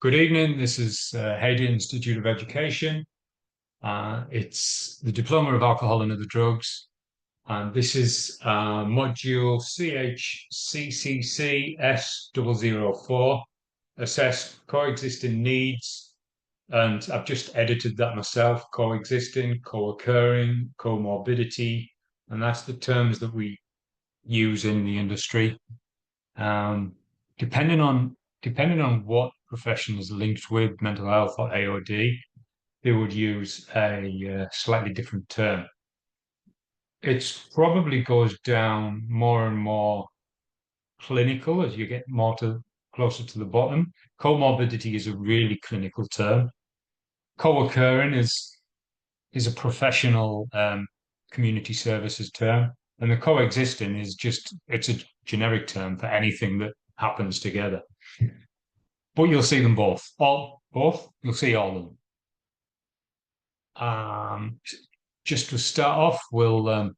Good evening. This is Hayden Institute of Education. It's the Diploma of Alcohol and Other Drugs. And this is module CHCCCS004, Assess Coexisting Needs. And I've just edited that myself: coexisting, co-occurring, comorbidity. And that's the terms that we use in the industry. Depending on what profession is linked with mental health or AOD, they would use a slightly different term. It probably goes down more and more clinical as you get closer to the bottom. Comorbidity is a really clinical term. Co-occurring is a professional community services term, and the coexisting is it's a generic term for anything that happens together. But you'll see them both. You'll see all of them. Just to start off, we'll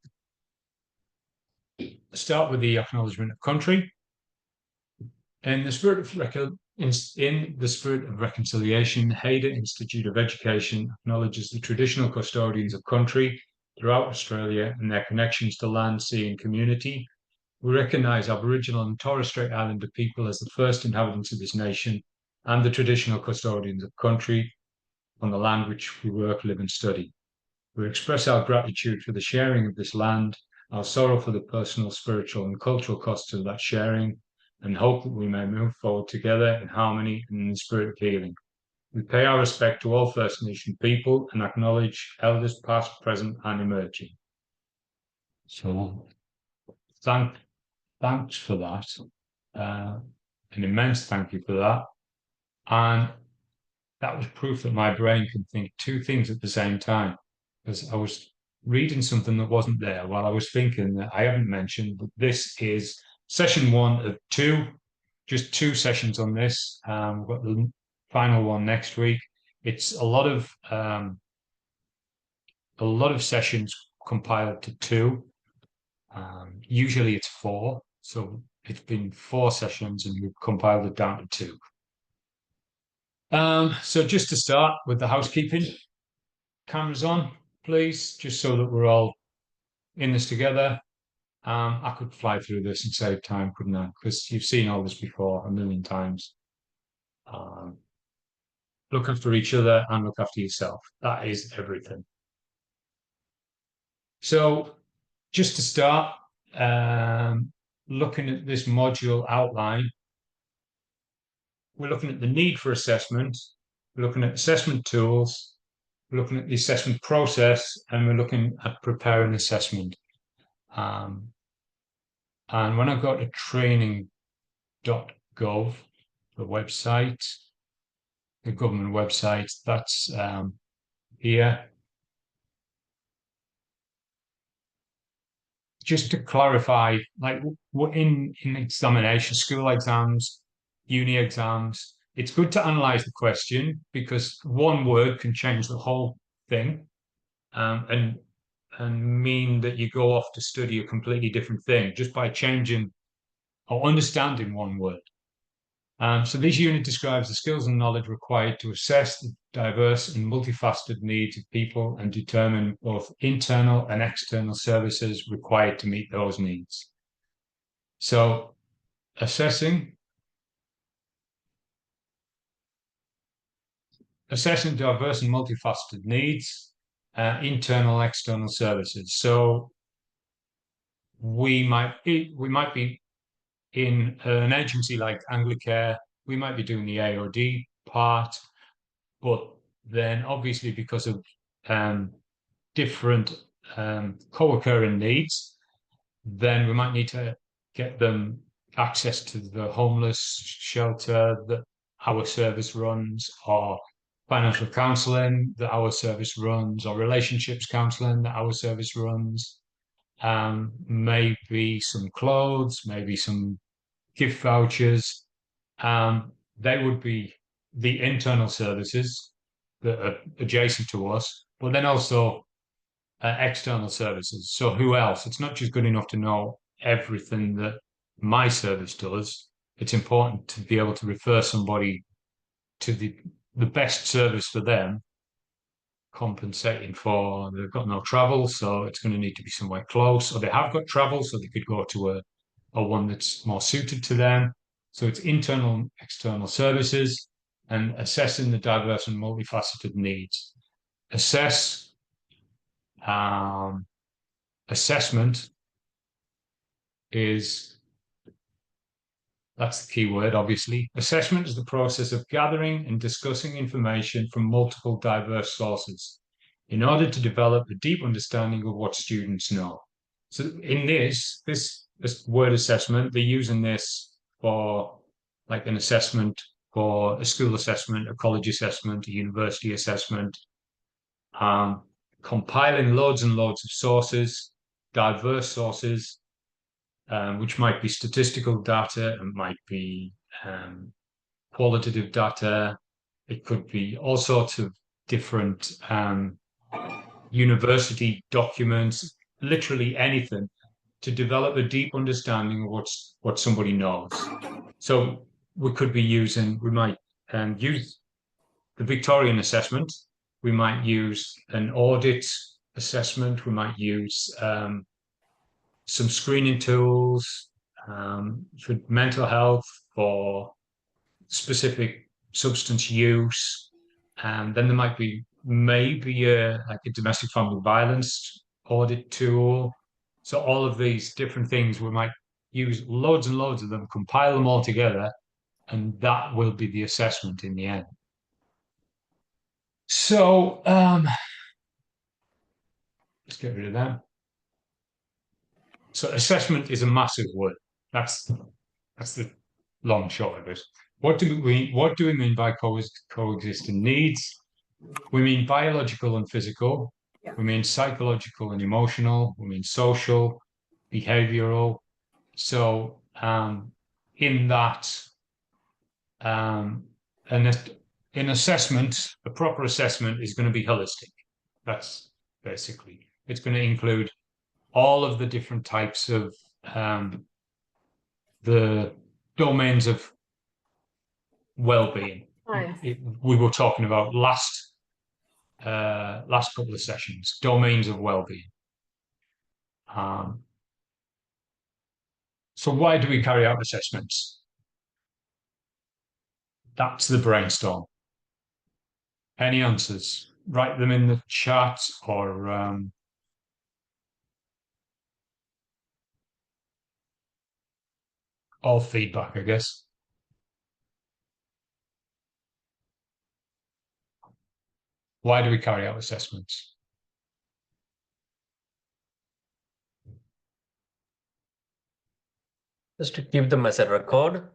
start with the acknowledgement of country. In the spirit of reconciliation, Hayden Institute of Education acknowledges the traditional custodians of country throughout Australia and their connections to land, sea, and community. We recognise Aboriginal and Torres Strait Islander people as the first inhabitants of this nation and the traditional custodians of country on the land which we work, live and study. We express our gratitude for the sharing of this land, our sorrow for the personal, spiritual and cultural costs of that sharing, and hope that we may move forward together in harmony and in the spirit of healing. We pay our respect to all First Nation people and acknowledge elders past, present and emerging. So thanks for that. An immense thank you for that. And that was proof that my brain can think two things at the same time, because I was reading something that wasn't there while I was thinking that I haven't mentioned, but this is session 1 of 2, just 2 sessions on this. We've got the final one next week. It's a lot of sessions compiled to 2. Usually it's 4, so it's been 4 sessions and we've compiled it down to 2. So just to start with the housekeeping, cameras on, please, just so that we're all in this together. I could fly through this and save time, couldn't I? Because you've seen all this before a million times. Look after each other and look after yourself. That is everything. So just to start, looking at this module outline, we're looking at the need for assessment, we're looking at assessment tools, we're looking at the assessment process, and we're looking at preparing assessment. And when I go to training.gov, the website, the government website, that's here. Just to clarify, like in examination, school exams, uni exams, it's good to analyze the question because one word can change the whole thing and mean that you go off to study a completely different thing just by changing or understanding one word. So this unit describes the skills and knowledge required to assess the diverse and multifaceted needs of people and determine both internal and external services required to meet those needs. So assessing diverse and multifaceted needs, internal, external services. So we might be in an agency like Anglicare, we might be doing the AOD part, but then obviously because of different co-occurring needs, then we might need to get them access to the homeless shelter that our service runs, or financial counselling that our service runs, or relationships counselling that our service runs. Maybe some clothes, maybe some gift vouchers. They would be the internal services that are adjacent to us, but then also external services. So who else? It's not just good enough to know everything that my service does. It's important to be able to refer somebody to the best service for them, compensating for they've got no travel, so it's going to need to be somewhere close, or they have got travel, so they could go to a one that's more suited to them. So it's internal, external services, and assessing the diverse and multifaceted needs. Assessment is, that's the key word, obviously. Assessment is the process of gathering and discussing information from multiple diverse sources in order to develop a deep understanding of what students know. So in this word assessment, they're using this for like an assessment for a school assessment, a college assessment, a university assessment, compiling loads and loads of sources, diverse sources, which might be statistical data, it might be qualitative data, it could be all sorts of different university documents, literally anything, to develop a deep understanding of what somebody knows. So we might use the Victorian assessment, we might use an audit assessment, we might use some screening tools for mental health, for specific substance use. And then there might be maybe like a domestic family violence audit tool. So all of these different things, we might use loads and loads of them, compile them all together, and that will be the assessment in the end. So let's get rid of that. So assessment is a massive word. That's the long short of it. What do we mean by coexisting needs? We mean biological and physical. Yeah. We mean psychological and emotional. We mean social, behavioral. So in that, in assessment, a proper assessment is going to be holistic. That's basically, it's going to include all of the different types of the domains of well-being. Nice. We were talking about last couple of sessions, domains of well-being. So why do we carry out assessments? That's the brainstorm. Any answers? Write them in the chat or all feedback, I guess. Why do we carry out assessments? Just to keep them as a record.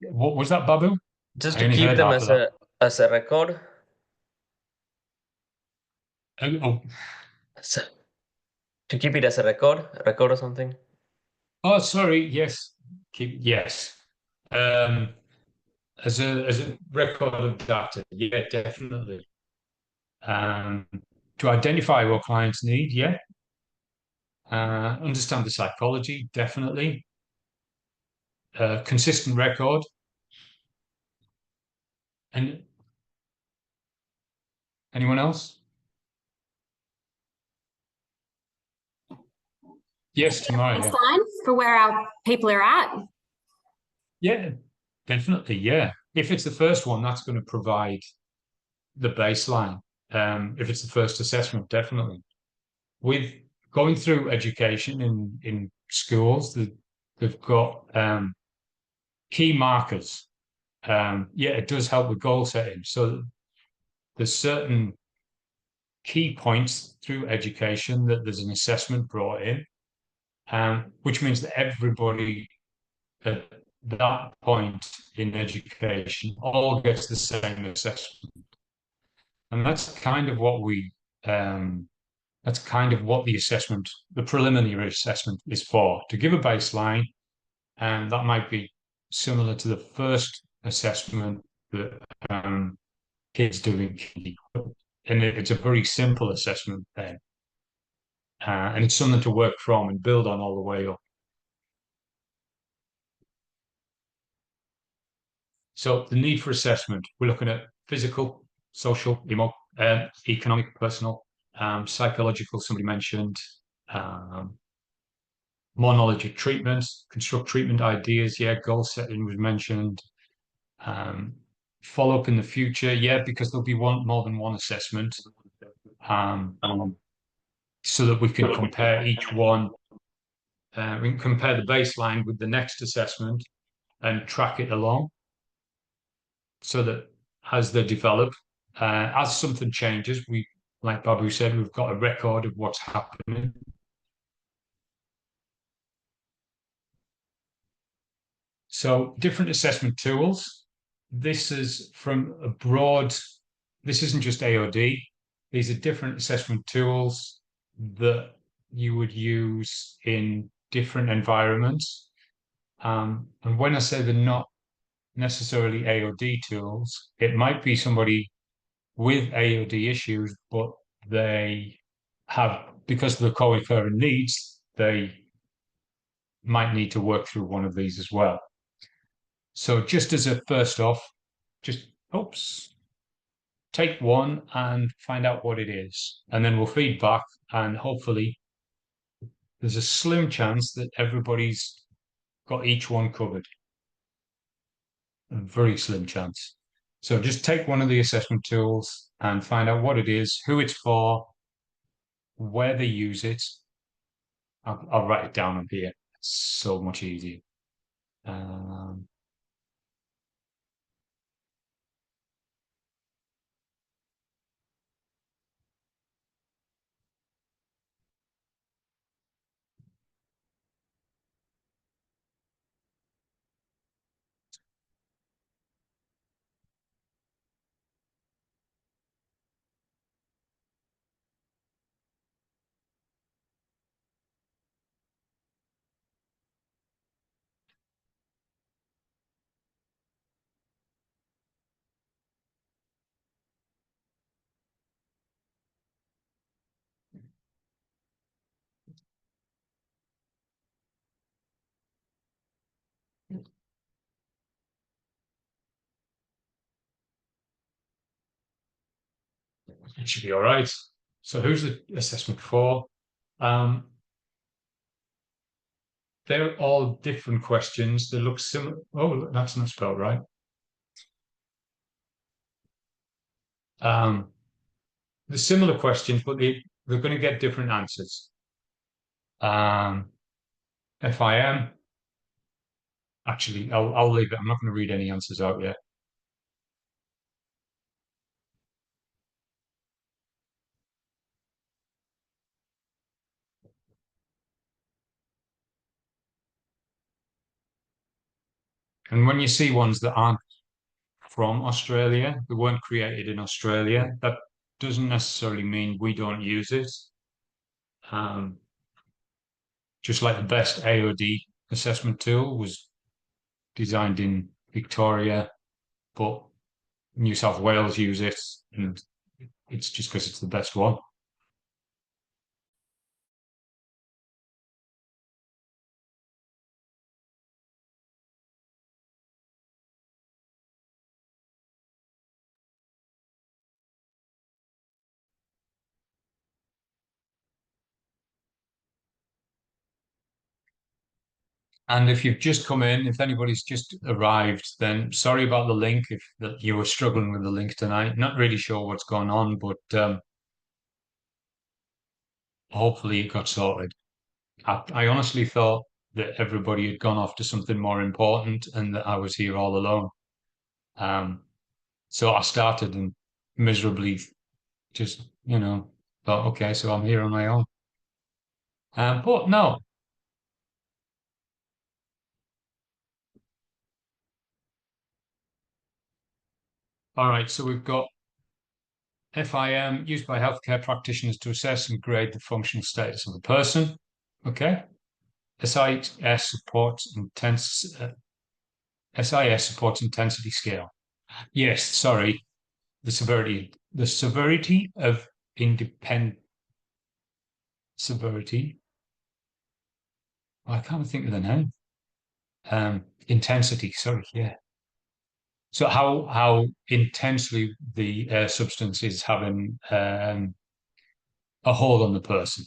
What was that, Babu? Just to keep them as a record. Oh. So, to keep it as a record or something. Oh, sorry. Yes. Yes. As a record of data, yeah, definitely. To identify what clients need, yeah. Understand the psychology, definitely. Consistent record. And anyone else? Yes, tomorrow. Yeah. Baseline for where our people are at. Yeah, definitely. Yeah. If it's the first one, that's going to provide the baseline. If it's the first assessment, definitely. With going through education in schools, they've got key markers. Yeah, it does help with goal setting. So there's certain key points through education that there's an assessment brought in, which means that everybody at that point in education all gets the same assessment. And that's kind of what the assessment, the preliminary assessment is for, to give a baseline. And that might be similar to the first assessment that kids do in kindy. And it's a very simple assessment then. And it's something to work from and build on all the way up. So the need for assessment, we're looking at physical, social, economic, personal, psychological, somebody mentioned, more knowledge of treatment, construct treatment ideas, goal setting was mentioned, follow up in the future, because there'll be more than one assessment, so that we can compare each one. We can compare the baseline with the next assessment and track it along, so that as they develop, as something changes, like Babu said, we've got a record of what's happening. So different assessment tools. This is from a broad, this isn't just AOD. These are different assessment tools that you would use in different environments. And when I say they're not necessarily AOD tools, it might be somebody with AOD issues, but they have, because of the co-occurring needs, they might need to work through one of these as well. So just as a first off, take one and find out what it is, and then we'll feed back, and hopefully there's a slim chance that everybody's got each one covered. A very slim chance. So just take one of the assessment tools and find out what it is, who it's for, where they use it. I'll write it down on here. It's so much easier. It should be all right. So who's the assessment for? They're all different questions. They look similar. Oh, that's not spelled right. The similar questions, but they're going to get different answers. FIM. Actually, I'll leave it. I'm not going to read any answers out yet. And when you see ones that aren't from Australia, they weren't created in Australia, that doesn't necessarily mean we don't use it. Just like the best AOD assessment tool was designed in Victoria, but New South Wales use it, and it's just because it's the best one. And if you've just come in, if anybody's just arrived, then sorry about the link if that you were struggling with the link tonight. Not really sure what's going on, but hopefully it got sorted. I honestly thought that everybody had gone off to something more important and that I was here all alone. So I started and miserably just, thought, okay, so I'm here on my own. But no. All right, so we've got FIM used by healthcare practitioners to assess and grade the functional status of the person. Okay. SIS supports SIS supports intensity scale. Yes, sorry. The severity of severity. I can't think of the name. Intensity, sorry, yeah. So how intensely the substance is having a hold on the person.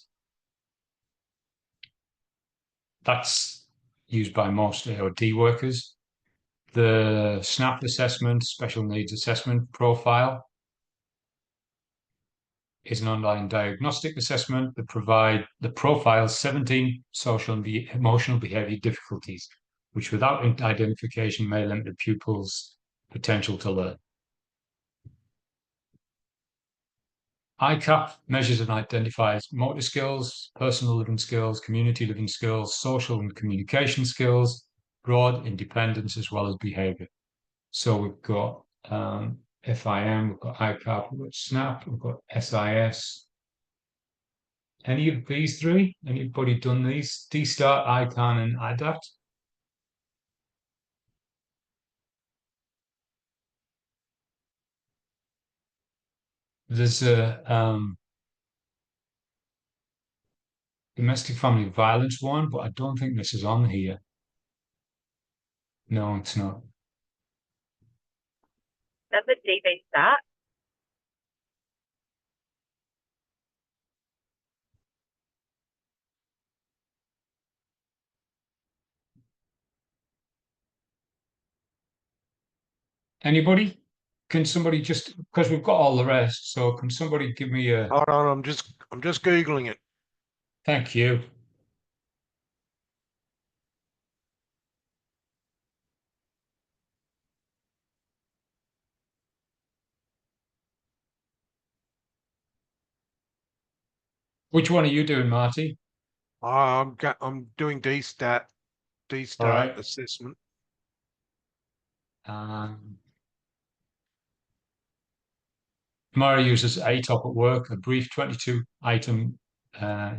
That's used by most AOD workers. The SNAP assessment, special needs assessment profile, is an online diagnostic assessment that profiles 17 social and emotional behavior difficulties, which without identification may limit the pupil's potential to learn. ICAP measures and identifies motor skills, personal living skills, community living skills, social and communication skills, broad independence, as well as behavior. So we've got FIM, we've got ICAP, we've got SNAP, we've got SIS. Any of these three? Anybody done these? DSTART, ICANN, and ADAPT? There's a domestic family violence one, but I don't think this is on here. No, it's not. That's a DV start. Anybody? Can somebody just, because we've got all the rest, so can somebody give me a... Hold on, I'm just Googling it. Thank you. Which one are you doing, Marty? I'm doing DSTAT All right. assessment. Mara uses ATOP at work, a brief 22-item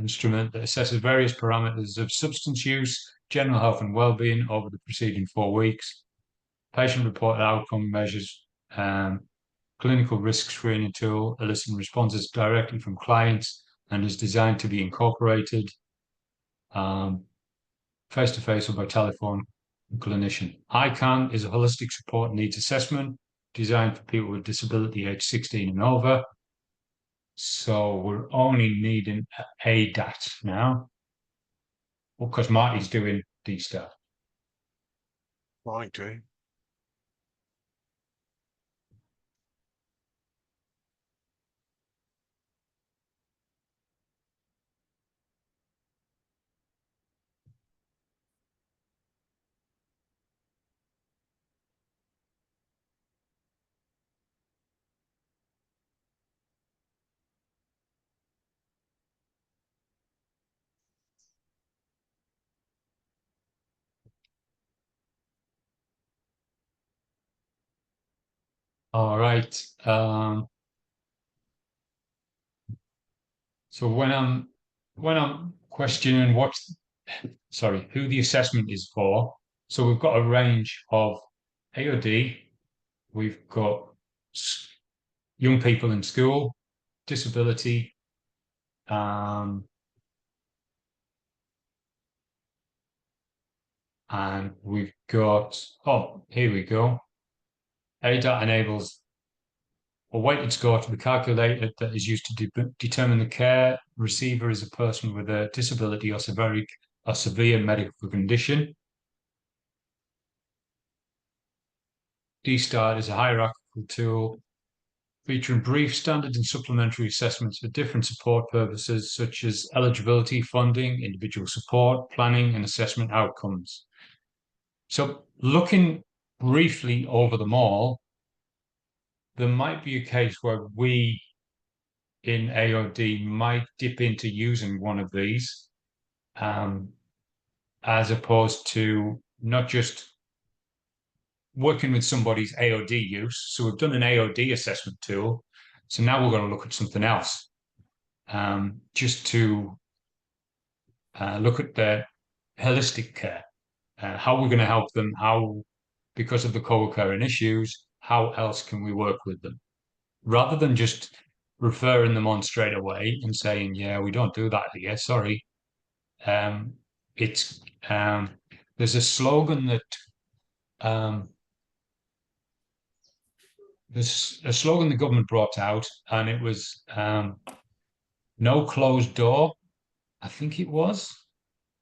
instrument that assesses various parameters of substance use, general health and well-being over the preceding 4 weeks. Patient-reported outcome measures, clinical risk screening tool, eliciting responses directly from clients, and is designed to be incorporated face-to-face or by telephone clinician. ICANN is a holistic support needs assessment designed for people with disability age 16 and over. So we're only needing ADAT now, because Marty's doing DSTAT. Trying to. All right. So when I'm questioning who the assessment is for, so we've got a range of AOD, we've got young people in school, disability, and we've got, here we go. ADAT enables a weighted score to be calculated that is used to determine the care receiver is a person with a disability or severe medical condition. DSTART is a hierarchical tool featuring brief, standard, and supplementary assessments for different support purposes such as eligibility, funding, individual support, planning, and assessment outcomes. So looking briefly over them all, there might be a case where we in AOD might dip into using one of these, as opposed to not just working with somebody's AOD use. So we've done an AOD assessment tool. So now we're going to look at something else, just to look at their holistic care. How we're going to help them, because of the co-occurring issues, how else can we work with them? Rather than just referring them on straight away and saying, yeah, we don't do that here, sorry. There's a slogan that there's a slogan the government brought out, and it was no closed door, I think it was,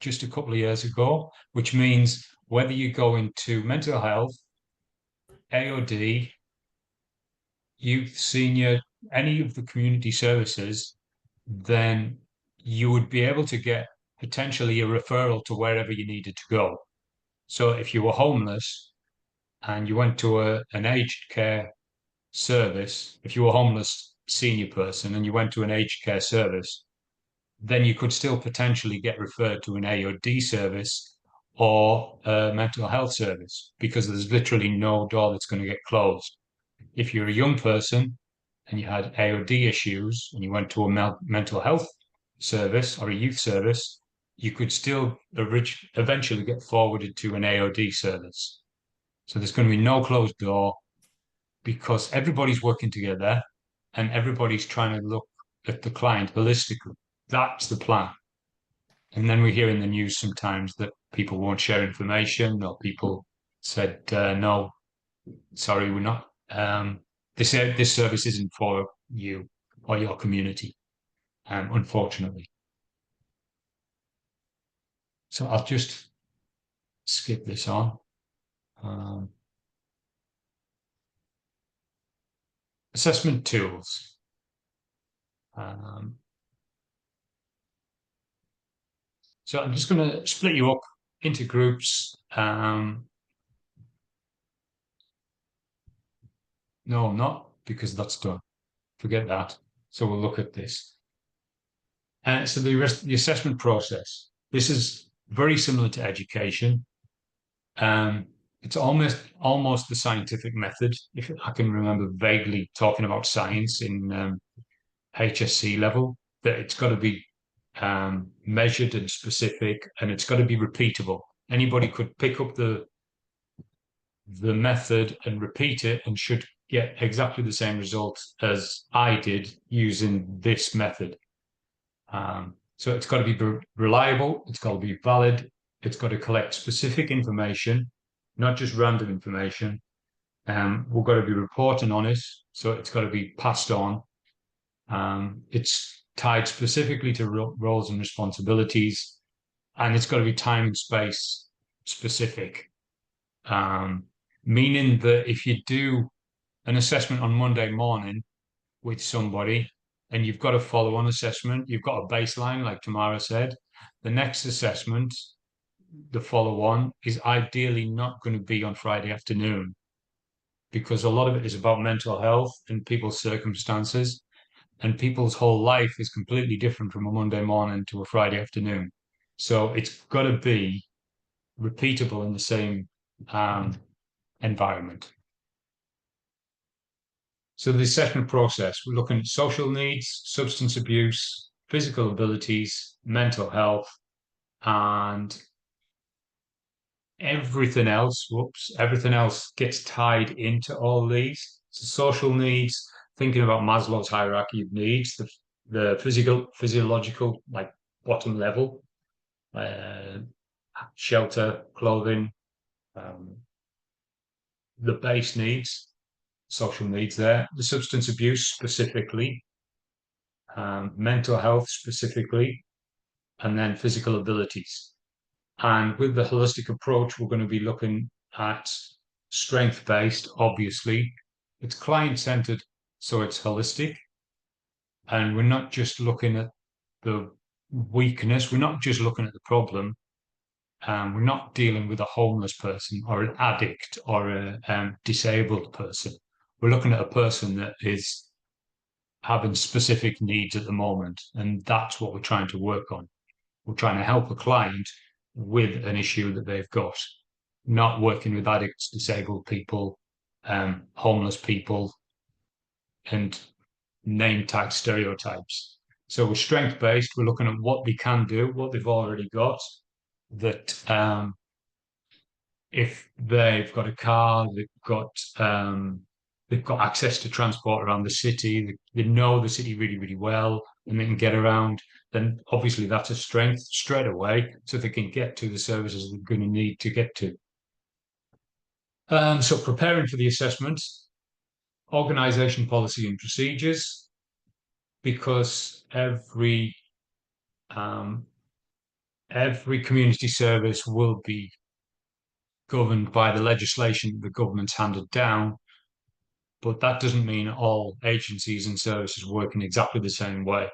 just a couple of years ago, which means whether you go into mental health, AOD, youth, senior, any of the community services, then you would be able to get potentially a referral to wherever you needed to go. So if you were homeless and you went to an aged care service, if you were a homeless senior person and you went to an aged care service, then you could still potentially get referred to an AOD service or a mental health service, because there's literally no door that's going to get closed. If you're a young person and you had AOD issues and you went to a mental health service or a youth service, you could still eventually get forwarded to an AOD service. So there's going to be no closed door, because everybody's working together and everybody's trying to look at the client holistically. That's the plan. And then we hear in the news sometimes that people won't share information, or people said, no, sorry, we're not. They said this service isn't for you or your community, unfortunately. So I'll just skip this on. Assessment tools. So I'm just going to split you up into groups. No, I'm not, because that's done. Forget that. So we'll look at this. So the assessment process. This is very similar to education. It's almost the scientific method, if I can remember vaguely talking about science in HSC level, that it's got to be measured and specific, and it's got to be repeatable. Anybody could pick up the method and repeat it and should get exactly the same results as I did using this method. So it's got to be reliable, it's got to be valid, it's got to collect specific information, not just random information. We've got to be reporting on it, so it's got to be passed on. It's tied specifically to roles and responsibilities, and it's got to be time and space specific. Meaning that if you do an assessment on Monday morning with somebody and you've got a follow-on assessment, you've got a baseline, like Tamara said, the next assessment, the follow-on, is ideally not going to be on Friday afternoon, because a lot of it is about mental health and people's circumstances, and people's whole life is completely different from a Monday morning to a Friday afternoon. So it's got to be repeatable in the same environment. So the assessment process, we're looking at social needs, substance abuse, physical abilities, mental health, and everything else gets tied into all these. So social needs, thinking about Maslow's hierarchy of needs, the physiological, like bottom level, shelter, clothing, the base needs, social needs there, the substance abuse specifically, mental health specifically, and then physical abilities. And with the holistic approach, we're going to be looking at strength-based, obviously. It's client-centered, so it's holistic. And we're not just looking at the weakness, we're not just looking at the problem. We're not dealing with a homeless person or an addict or a disabled person. We're looking at a person that is having specific needs at the moment, and that's what we're trying to work on. We're trying to help a client with an issue that they've got, not working with addicts, disabled people, homeless people, and name tag stereotypes. So we're strength-based. We're looking at what they can do, what they've already got, that if they've got a car, they've got access to transport around the city, they know the city really, really well, and they can get around, then obviously that's a strength straight away, so they can get to the services they're going to need to get to. So preparing for the assessment, Organization policy and procedures, because every community service will be governed by the legislation the government's handed down, but that doesn't mean all agencies and services work in exactly the same way.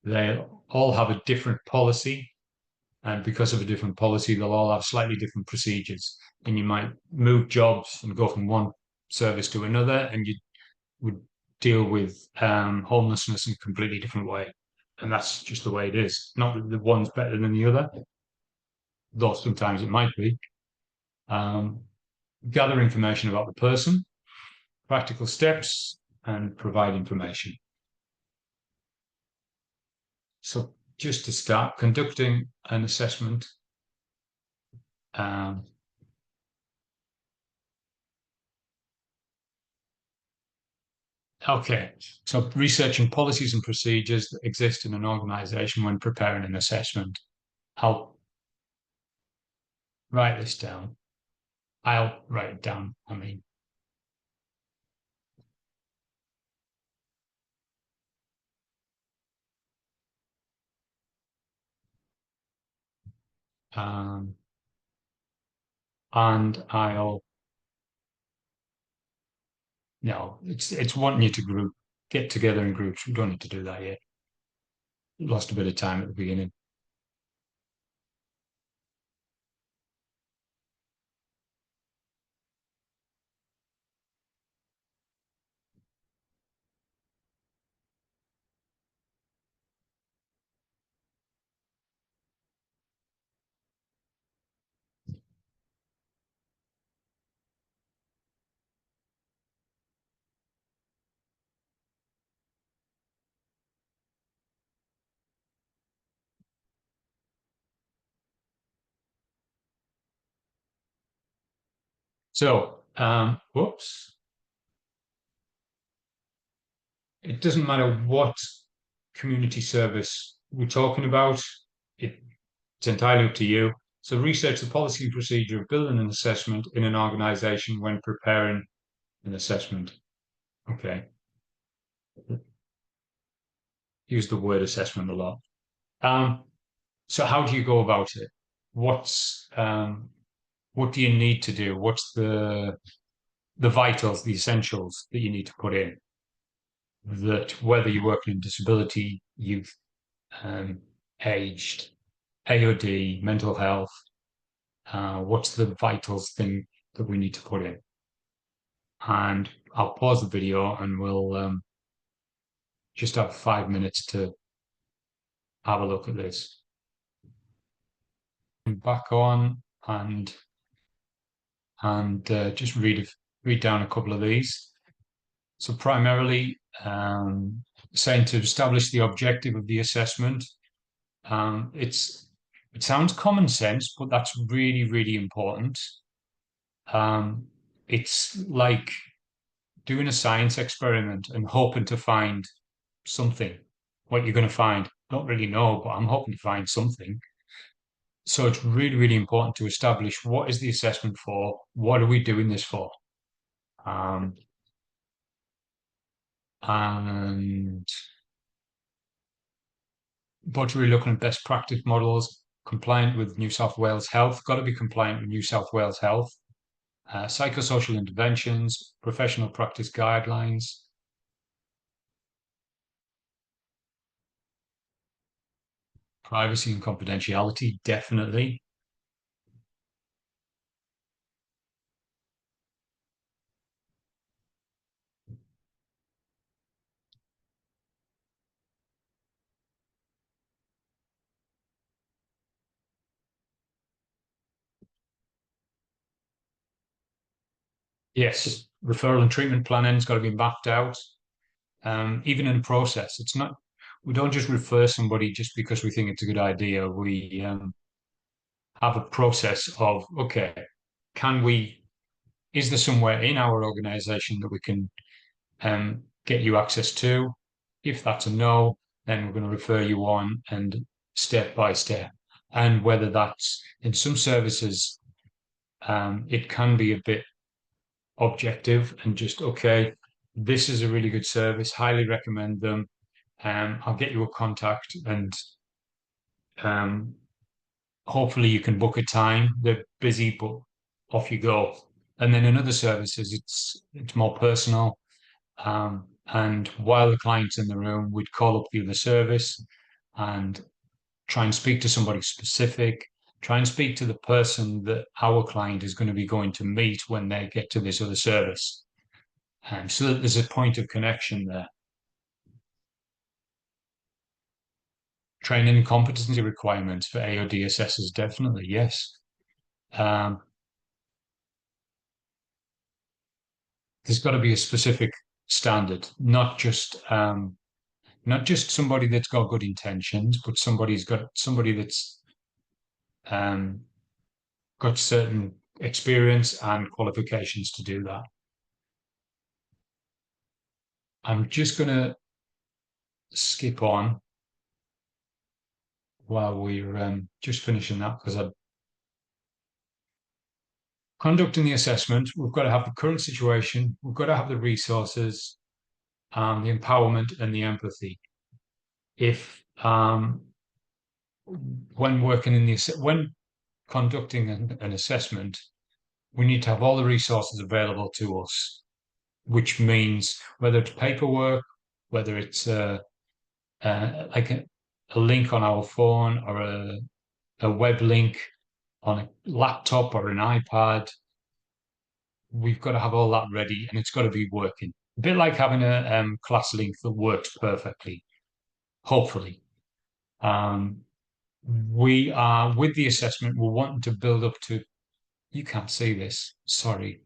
They all have a different policy, and because of a different policy, they'll all have slightly different procedures. And you might move jobs and go from one service to another, and you would deal with homelessness in a completely different way. And that's just the way it is. Not that the one's better than the other, though sometimes it might be. Gather information about the person, practical steps, and provide information. So just to start, conducting an assessment. Okay, so researching policies and procedures that exist in an organization when preparing an assessment. I'll write this down. I'll write it down, I mean. And I'll, no, it's wanting you to get together in groups. We don't need to do that yet. Lost a bit of time at the beginning. So, whoops. It doesn't matter what community service we're talking about. It's entirely up to you. So research the policy and procedure of building an assessment in an organization when preparing an assessment. Okay. Use the word assessment a lot. So how do you go about it? What do you need to do? What's the vitals, the essentials that you need to put in? That whether you're working in disability, youth, aged, AOD, mental health, what's the vitals thing that we need to put in? And I'll pause the video and we'll just have 5 minutes to have a look at this. Back on and just read down a couple of these. So primarily saying to establish the objective of the assessment. It sounds common sense, but that's really, really important. It's like doing a science experiment and hoping to find something. What you're going to find, don't really know, but I'm hoping to find something. So it's really, really important to establish what is the assessment for? What are we doing this for? And but we're looking at best practice models, compliant with New South Wales Health, got to be compliant with New South Wales Health, psychosocial interventions, professional practice guidelines. Privacy and confidentiality, definitely. Yes, referral and treatment planning's got to be mapped out. Even in process, we don't just refer somebody just because we think it's a good idea. We have a process of, okay, is there somewhere in our organization that we can get you access to? If that's a no, then we're going to refer you on and step by step. And whether that's in some services, it can be a bit objective and just, okay, This is a really good service. Highly recommend them. I'll get you a contact, and hopefully you can book a time. They're busy, but off you go. And then in other services, it's more personal. And while the client's in the room, we'd call up the other service and try and speak to somebody specific, try and speak to the person that our client is going to be going to meet when they get to this other service. So that there's a point of connection there. Training and competency requirements for AOD assessors, definitely, yes. There's got to be a specific standard, not just somebody that's got good intentions, but somebody that's got certain experience and qualifications to do that. I'm just going to skip on while we're just finishing that, because I'm conducting the assessment. We've got to have the current situation, we've got to have the resources, the empowerment and the empathy. If when conducting an assessment, we need to have all the resources available to us, which means whether it's paperwork, whether it's like a link on our phone, or a web link on a laptop or an iPad. We've got to have all that ready, and it's got to be working. A bit like having a class link that works perfectly, hopefully. We are, with the assessment, we're wanting to build up to, you can't see this, sorry.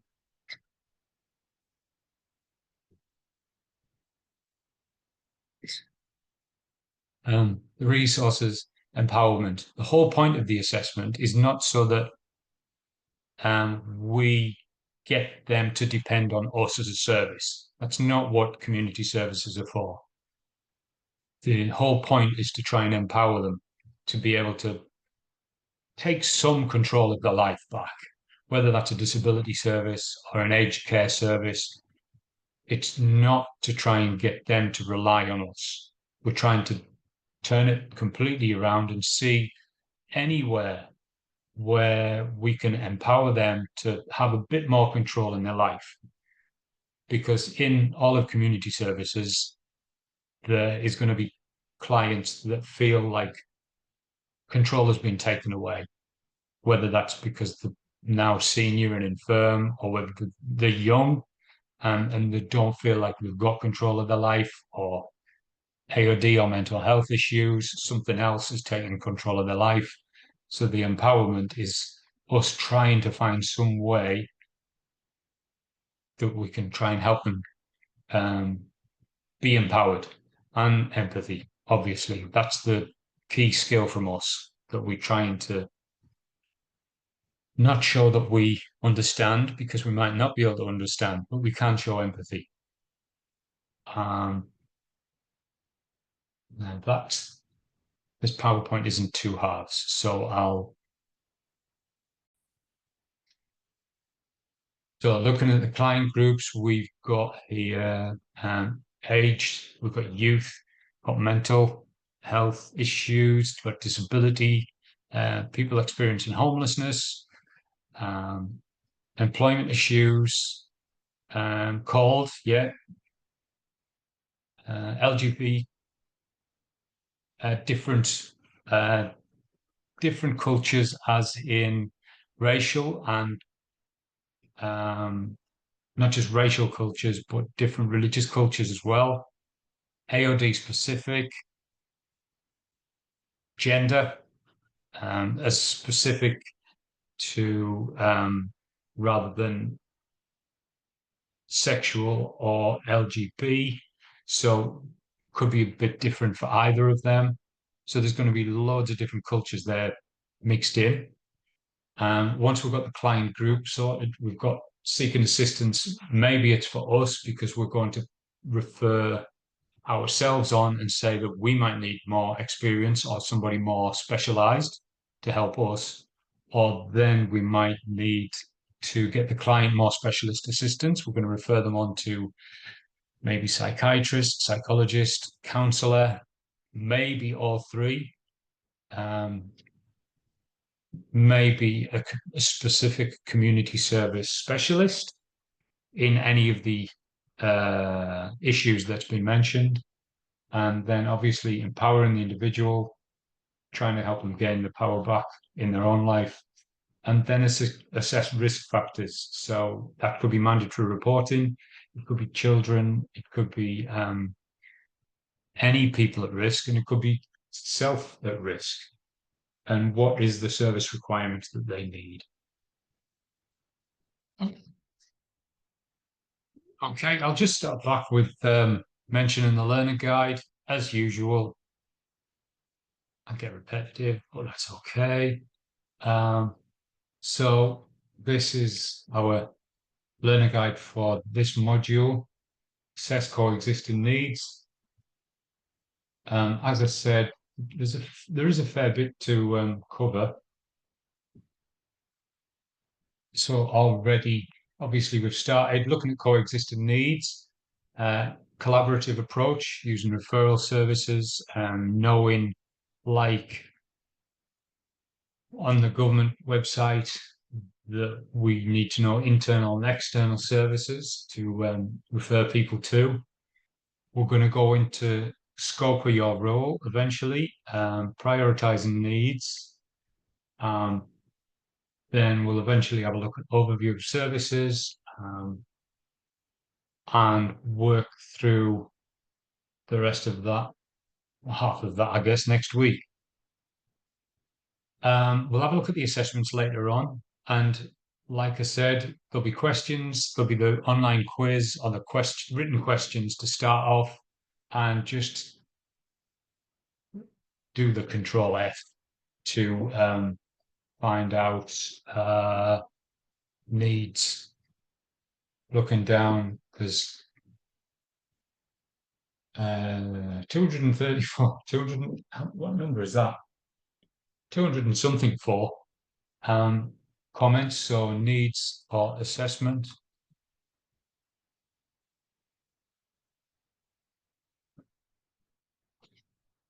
The resources, empowerment. The whole point of the assessment is not so that we get them to depend on us as a service. That's not what community services are for. The whole point is to try and empower them to be able to take some control of their life back, whether that's a disability service or an aged care service. It's not to try and get them to rely on us. We're trying to turn it completely around and see anywhere where we can empower them to have a bit more control in their life. Because in all of community services, there is going to be clients that feel like control has been taken away, whether that's because they're now senior and infirm, or whether they're young and they don't feel like they've got control of their life, or AOD or mental health issues, something else is taking control of their life. So the empowerment is us trying to find some way that we can try and help them be empowered. And empathy, obviously, that's the key skill from us, that we're trying to not show that we understand, because we might not be able to understand, but we can show empathy. Now this PowerPoint is in two halves, so looking at the client groups, we've got here age, we've got youth, got mental health issues, got disability, people experiencing homelessness, employment issues, CALD, yeah, LGBT, different cultures, as in racial and not just racial cultures, but different religious cultures as well. AOD specific, gender, as specific to rather than sexual or LGBT. So could be a bit different for either of them. So there's going to be loads of different cultures there mixed in. Once we've got the client group sorted, we've got seeking assistance. Maybe it's for us because we're going to refer ourselves on and say that we might need more experience or somebody more specialized to help us, or then we might need to get the client more specialist assistance. We're going to refer them on to maybe psychiatrist, psychologist, counsellor, maybe all three. Maybe a specific community service specialist in any of the issues that's been mentioned. And then obviously empowering the individual, trying to help them gain the power back in their own life. And then assess risk factors. So that could be mandatory reporting, it could be children, it could be any people at risk, and it could be self at risk. And what is the service requirements that they need? Okay, I'll just start back with mentioning the learner guide as usual. I get repetitive, but that's okay. So this is our learner guide for this module, assess coexisting needs. As I said, there is a fair bit to cover. So already, obviously, we've started looking at coexisting needs, collaborative approach using referral services, knowing, like on the government website, that we need to know internal and external services to refer people to. We're going to go into scope of your role eventually, prioritizing needs. Then we'll eventually have a look at overview of services and work through the rest of that, half of that, I guess, next week. We'll have a look at the assessments later on. And like I said, there'll be questions, there'll be the online quiz or the written questions to start off, and just do the Control F to find out needs. Looking down, there's 234, 200, what number is that? 200 and something for comments, so needs or assessment.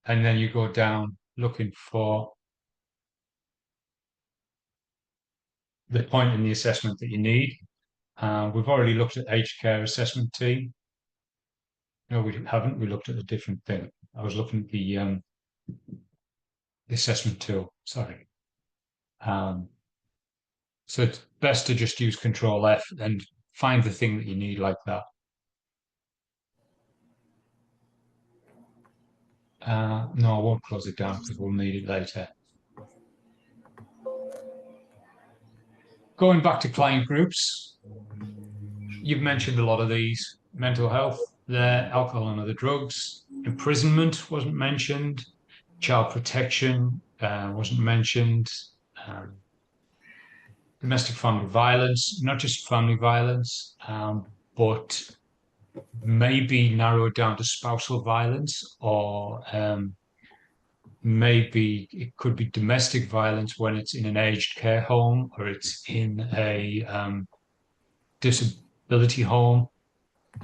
And then you go down looking for the point in the assessment that you need. We've already looked at aged care assessment team. No, we haven't. We looked at a different thing. I was looking at the assessment tool. Sorry. So it's best to just use Control F and find the thing that you need like that. No, I won't close it down because we'll need it later. Going back to client groups, you've mentioned a lot of these: mental health, alcohol and other drugs, imprisonment wasn't mentioned, child protection wasn't mentioned, domestic family violence, not just family violence, but maybe narrow it down to spousal violence, or maybe it could be domestic violence when it's in an aged care home or it's in a disability home.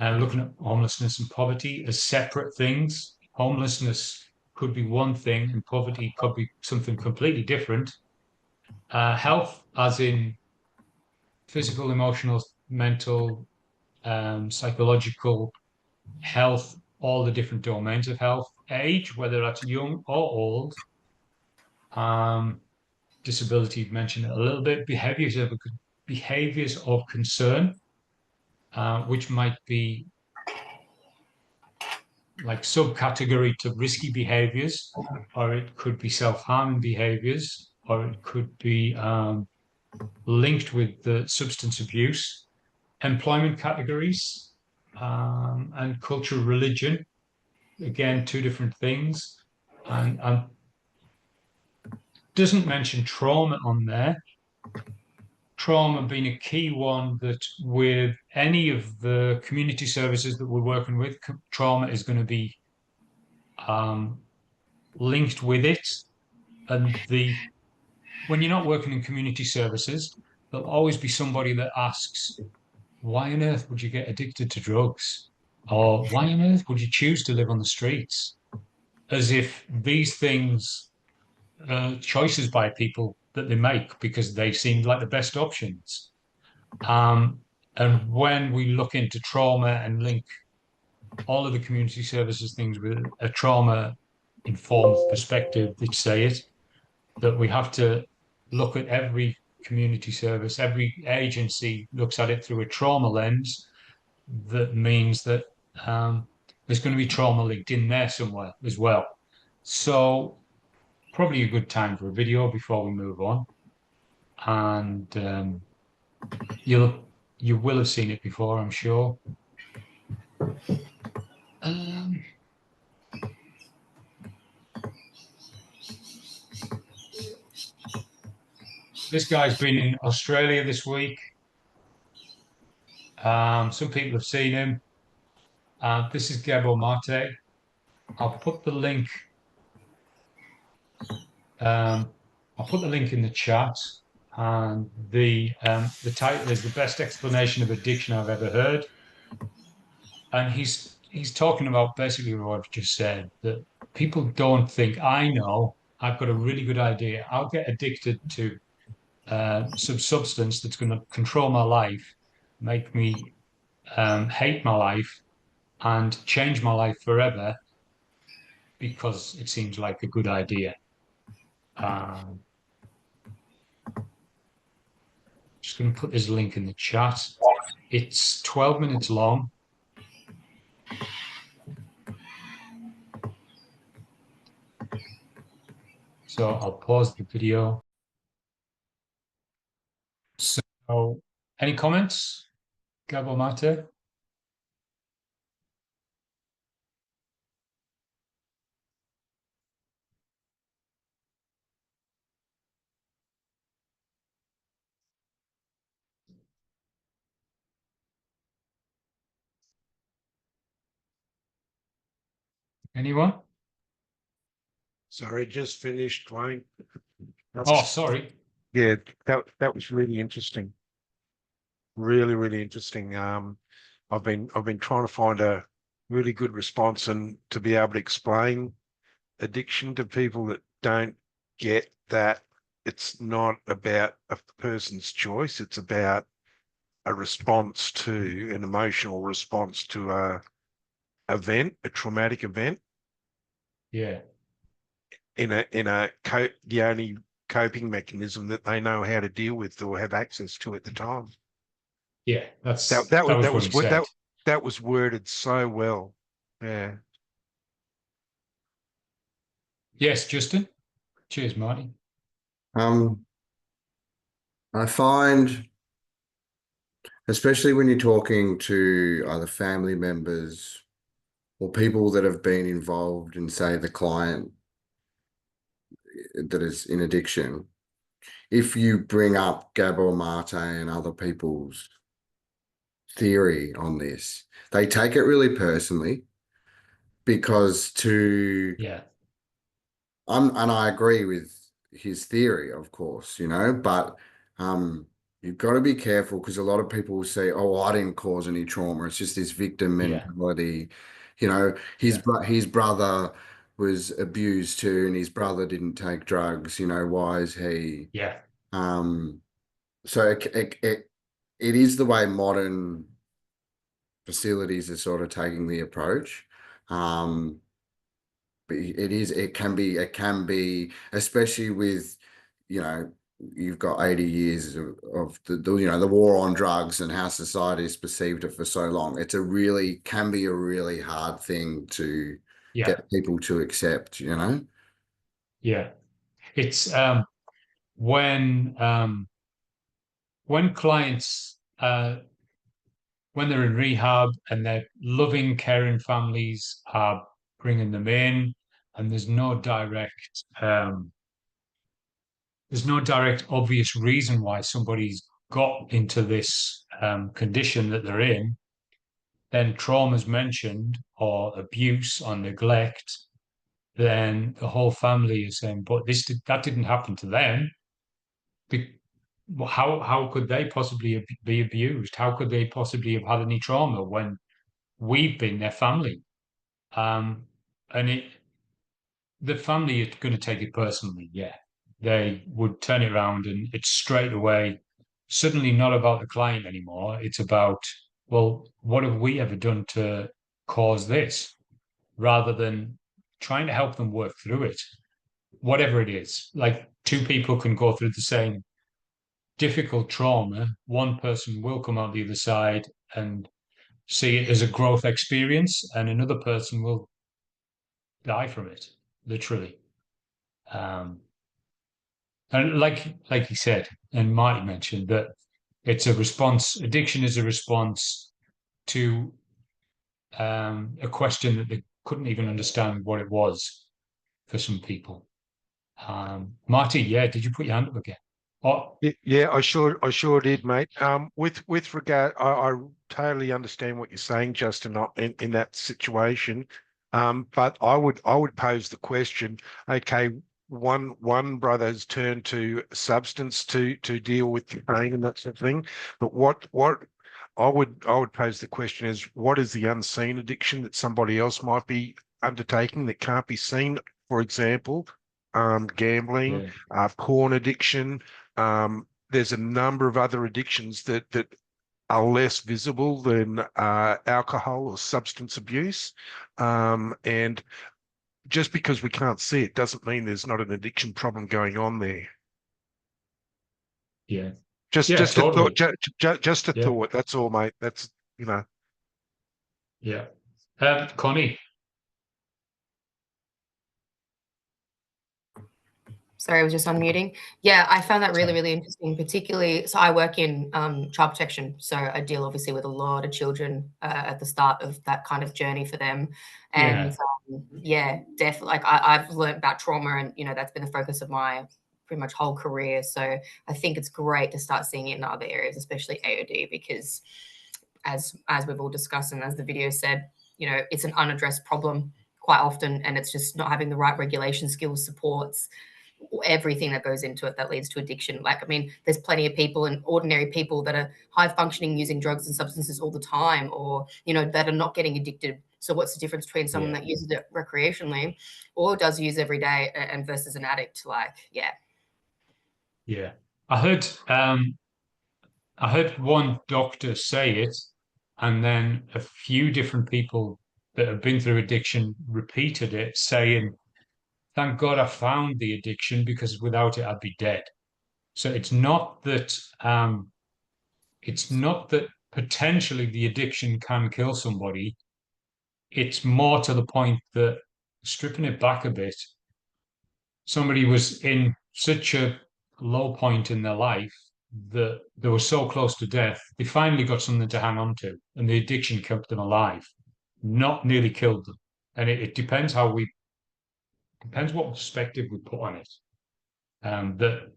Looking at homelessness and poverty as separate things. Homelessness could be one thing and poverty could be something completely different. Health, as in physical, emotional, mental, psychological health, all the different domains of health. Age, whether that's young or old. Disability, mentioned it a little bit. Behaviors of concern, which might be like subcategory to risky behaviors, or it could be self-harming behaviors, or it could be linked with the substance abuse. Employment categories and cultural religion, again, two different things. And doesn't mention trauma on there. Trauma being a key one, that with any of the community services that we're working with, trauma is going to be linked with it. And when you're not working in community services, there'll always be somebody that asks, why on earth would you get addicted to drugs? Or why on earth would you choose to live on the streets? As if these things are choices by people that they make because they seem like the best options. And when we look into trauma and link all of the community services things with a trauma informed perspective, they say it, that we have to look at every community service, every agency looks at it through a trauma lens. That means that there's going to be trauma linked in there somewhere as well. So probably a good time for a video before we move on. And you will have seen it before, I'm sure. This guy's been in Australia this week. Some people have seen him. This is Gabo Mate. I'll put the link. I'll put the link in the chat, and the title is "The Best Explanation of Addiction I've Ever Heard." And he's talking about basically what I've just said, that people don't think, I know, I've got a really good idea. I'll get addicted to some substance that's going to control my life, make me hate my life, and change my life forever because it seems like a good idea. Just going to put this link in the chat. It's 12 minutes long. So I'll pause the video. So, any comments, Gabo Mate? Anyone? Sorry, just finished, Wayne. Oh, sorry. Yeah, that was really interesting. Really, really interesting. I've been trying to find a really good response and to be able to explain addiction to people that don't get that it's not about a person's choice, it's about a response to an emotional response to a traumatic event Yeah. the only coping mechanism that they know how to deal with or have access to at the time. Yeah, that was what he said. that was worded so well. Yeah. Yes, Justin. Cheers, Marty. I find, especially when you're talking to either family members or people that have been involved in, say, the client that is in addiction, if you bring up Gabor Mate and other people's theory on this, they take it really personally because Yeah. and I agree with his theory, of course, but you've got to be careful because a lot of people will say, "Oh, I didn't cause any trauma. It's just this victim Yeah. mentality." His brother was abused too, and his brother didn't take drugs. Why is he? Yeah. So it is the way modern facilities are sort of taking the approach. But it can be, especially with, you've got 80 years of the war on drugs and how society has perceived it for so long. Can be a really hard thing to get people to accept, Yeah. It's when clients when they're in rehab and their loving, caring families are bringing them in, and there's no direct obvious reason why somebody's got into this condition that they're in, then trauma's mentioned or abuse or neglect, then the whole family is saying, but that didn't happen to them. How could they possibly be abused? How could they possibly have had any trauma when we've been their family. And the family are going to take it personally. Yeah, they would turn it around, and it's straight away suddenly not about the client anymore. It's about, well, what have we ever done to cause this, rather than trying to help them work through it, whatever it is. Like, two people can go through the same difficult trauma. One person will come out the other side and see it as a growth experience, and another person will die from it, literally. And like you said, and Marty mentioned, that it's a response. Addiction is a response to a question that they couldn't even understand what it was for some people. Marty, yeah, did you put your hand up again? Oh, Yeah, I sure did, mate. With regard, I totally understand what you're saying, Justin, in that situation. But I would pose the question, okay, one brother has turned to substance to deal with the pain and that sort of thing. But what I would pose the question is, what is the unseen addiction that somebody else might be undertaking that can't be seen? For example, gambling, yeah, porn addiction. There's a number of other addictions that are less visible than alcohol or substance abuse. And just because we can't see it doesn't mean there's not an addiction problem going on there. yeah, Just yeah, just a thought, totally. just a Yeah, thought. That's all, mate. That's yeah. Connie, Sorry, I was just unmuting. Yeah, I found that really, sorry. really interesting, particularly. So I work in child protection. So I deal obviously with a lot of children at the start of that kind of journey for them. And yeah, definitely, like I've learned about trauma, and, that's been the focus of my pretty much whole career. So I think it's great to start seeing it in other areas, especially AOD, because as we've all discussed and as the video said, it's an unaddressed problem quite often, and it's just not having the right regulation skills, supports, everything that goes into it that leads to addiction. Like, I mean, there's plenty of people and ordinary people that are high functioning using drugs and substances all the time, or, that are not getting addicted. So what's the difference between someone that uses it recreationally or does use every day and versus an addict? Like, yeah. Yeah. I heard one doctor say it, and then a few different people that have been through addiction repeated it, saying, thank God I found the addiction, because without it I'd be dead. So it's not that potentially the addiction can kill somebody. It's more to the point that, stripping it back a bit, somebody was in such a low point in their life that they were so close to death, they finally got something to hang on to, and the addiction kept them alive, not nearly killed them. And it depends depends what perspective we put on it. That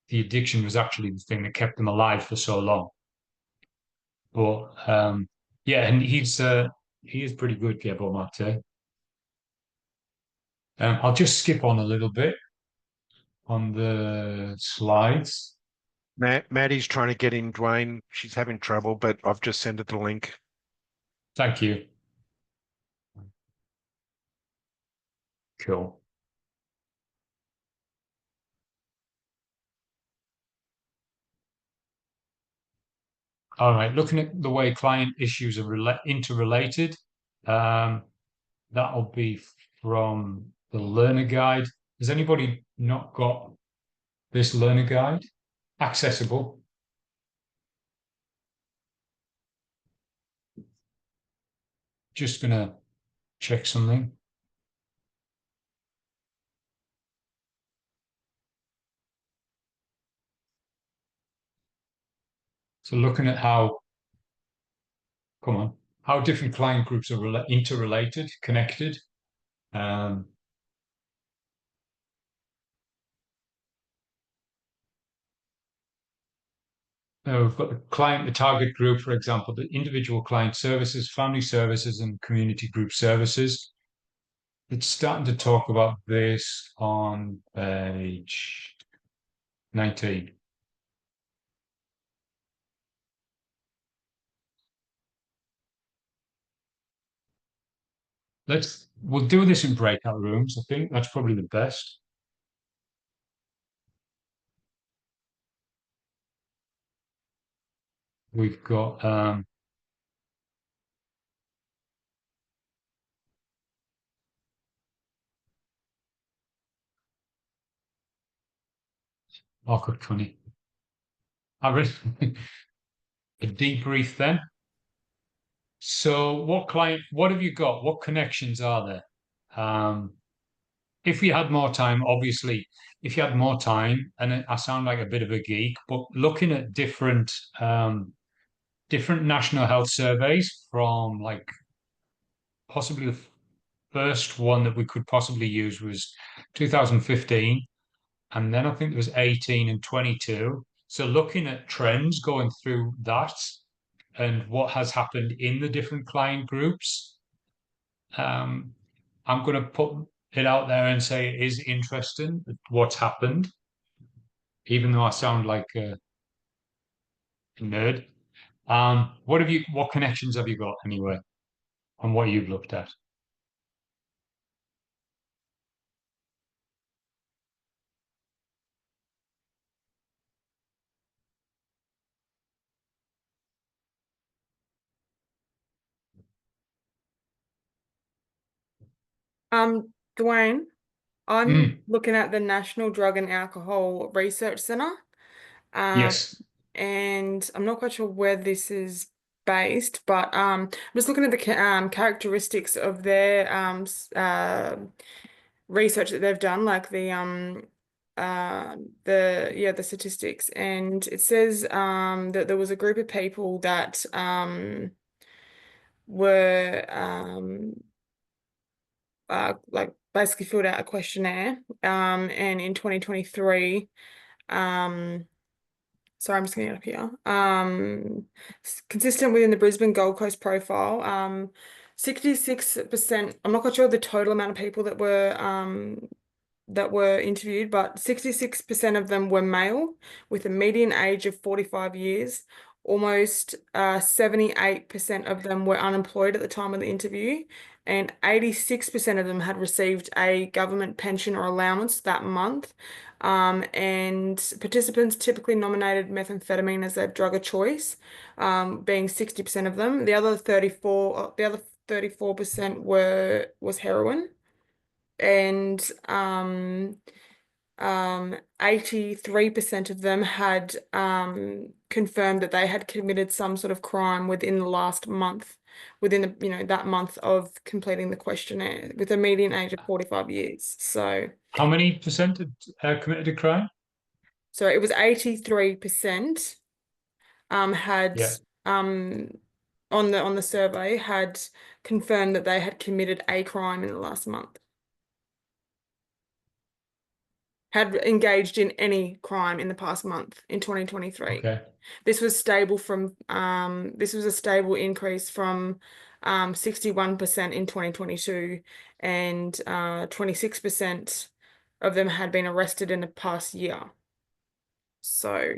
the addiction was actually the thing that kept them alive for so long. But yeah, and he is pretty good, Gabo Mate. I'll just skip on a little bit on the slides. Maddie's trying to get in, Dwayne. She's having trouble, but I've just sent her the link. Thank you. Cool. All right, looking at the way client issues are interrelated, that'll be from the learner guide. Has anybody not got this learner guide accessible? Just gonna check something. So looking at how different client groups are interrelated, connected. We've got the target group, for example, the individual client services, family services, and community group services. It's starting to talk about this on page 19. we'll do this in breakout rooms. I think that's probably the best. We've got awkward 20. I really a debrief then. So what have you got? What connections are there? If we had more time, obviously, if you had more time, and I sound like a bit of a geek, but looking at different national health surveys from like possibly the first one that we could possibly use was 2015, and then I think there was 18 and 22. So looking at trends going through that and what has happened in the different client groups, I'm going to put it out there and say it is interesting what's happened, even though I sound like a nerd. What connections have you got anyway on what you've looked at? Dwayne, I'm Mm, looking at the National Drug and Alcohol Research Centre. yes. And I'm not quite sure where this is based, but I'm just looking at the characteristics of their research that they've done, like the statistics, and it says that there was a group of people that were like basically filled out a questionnaire and in 2023 sorry, I'm just getting it up here. Consistent within the Brisbane Gold Coast profile. 66%, I'm not quite sure the total amount of people that were interviewed, but 66% of them were male with a median age of 45 years. Almost 78% of them were unemployed at the time of the interview, and 86% of them had received a government pension or allowance that month. And participants typically nominated methamphetamine as their drug of choice, being 60% of them. The other 34% was heroin, and 83% of them had confirmed that they had committed some sort of crime within the last month, within that month of completing the questionnaire, with a median age of 45 years. So How many percent had committed a crime? so it was 83% had Yeah. on the survey had confirmed that they had committed a crime in the last month. Had engaged in any crime in the past month in 2023. Okay. This was stable from this was a stable increase from 61% in 2022, and 26% of them had been arrested in the past year. So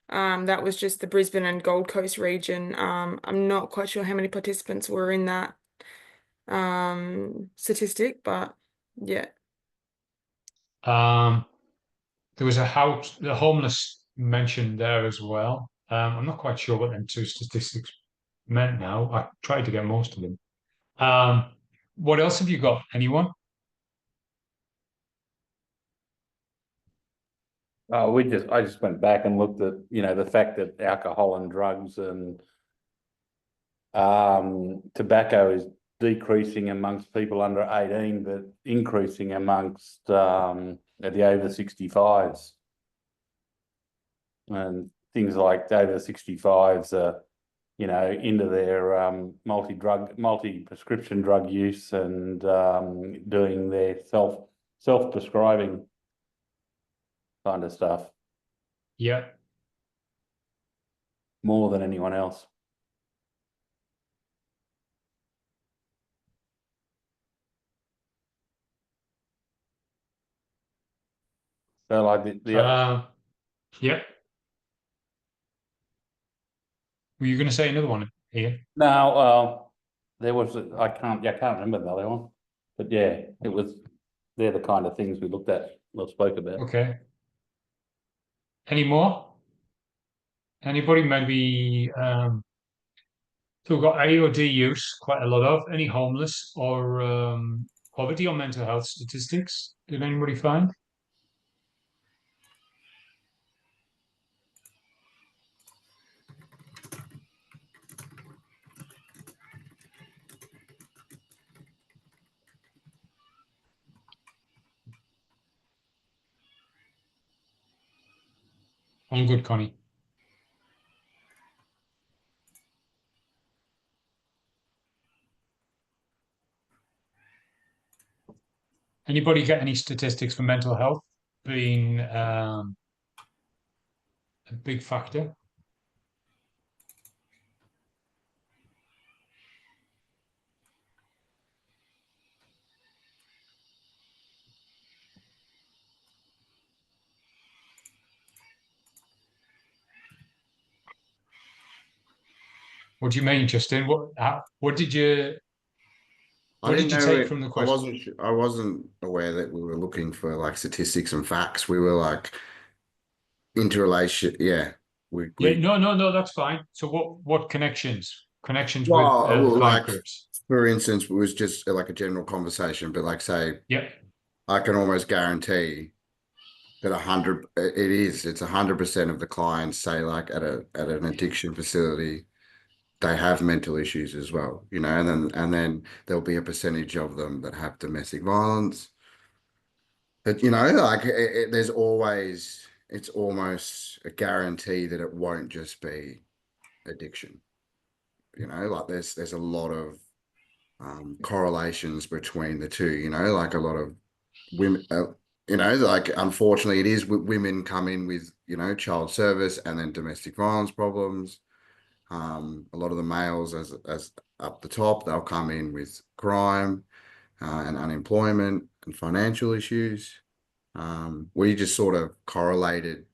that was just the Brisbane and Gold Coast region. I'm not quite sure how many participants were in that statistic, but yeah. There was the homeless mentioned there as well. I'm not quite sure what them two statistics meant now. I tried to get most of them. What else have you got? Anyone? I just went back and looked at, the fact that alcohol and drugs and tobacco is decreasing amongst people under 18, but increasing amongst the over 65s. And things like the over 65s are, into their multi-prescription drug use and doing their self-prescribing kind of stuff. Yeah. More than anyone else. So like Yeah. Were you going to say another one here? No, there was, I can't remember the other one, but yeah, they're the kind of things we looked at or spoke about. Okay. Any more? Anybody? Maybe so we've got AOD use, quite a lot of. Any homeless or poverty or mental health statistics? Did anybody find? All good, Connie. Anybody get any statistics for mental health being a big factor? What do you mean, Justin? What did you I didn't know take from the question? I wasn't aware that we were looking for like statistics and facts. We were like interrelation. Yeah. Yeah, no, that's fine. So what connections? Connections with Well, the client like groups? for instance, it was just like a general conversation, but like say, Yeah. I can almost guarantee that it's 100% of the clients say like at an addiction facility, they have mental issues as well, you know, and then there'll be a percentage of them that have domestic violence. But you know, like there's always, it's almost a guarantee that it won't just be addiction. You know, like there's a lot of correlations between the two. You know, like a lot of women. You know, like unfortunately, it is women come in with, you know, child service and then domestic violence problems. A lot of the males, as up the top, they'll come in with crime and unemployment and financial issues. We just sort of correlated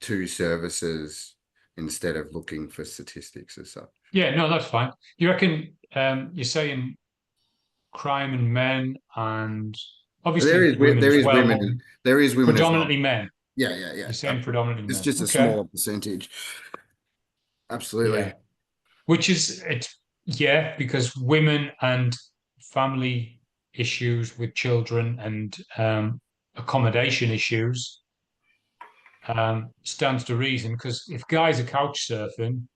two services instead of looking for statistics as such. Yeah, no, that's fine. You reckon you're saying crime and men and obviously women as well, there is women predominantly as well. men. Yeah. You're saying predominantly It's men. just a smaller percentage. Absolutely. Yeah. Which is because women and family issues with children and accommodation issues stands to reason, because if guys are couch surfing,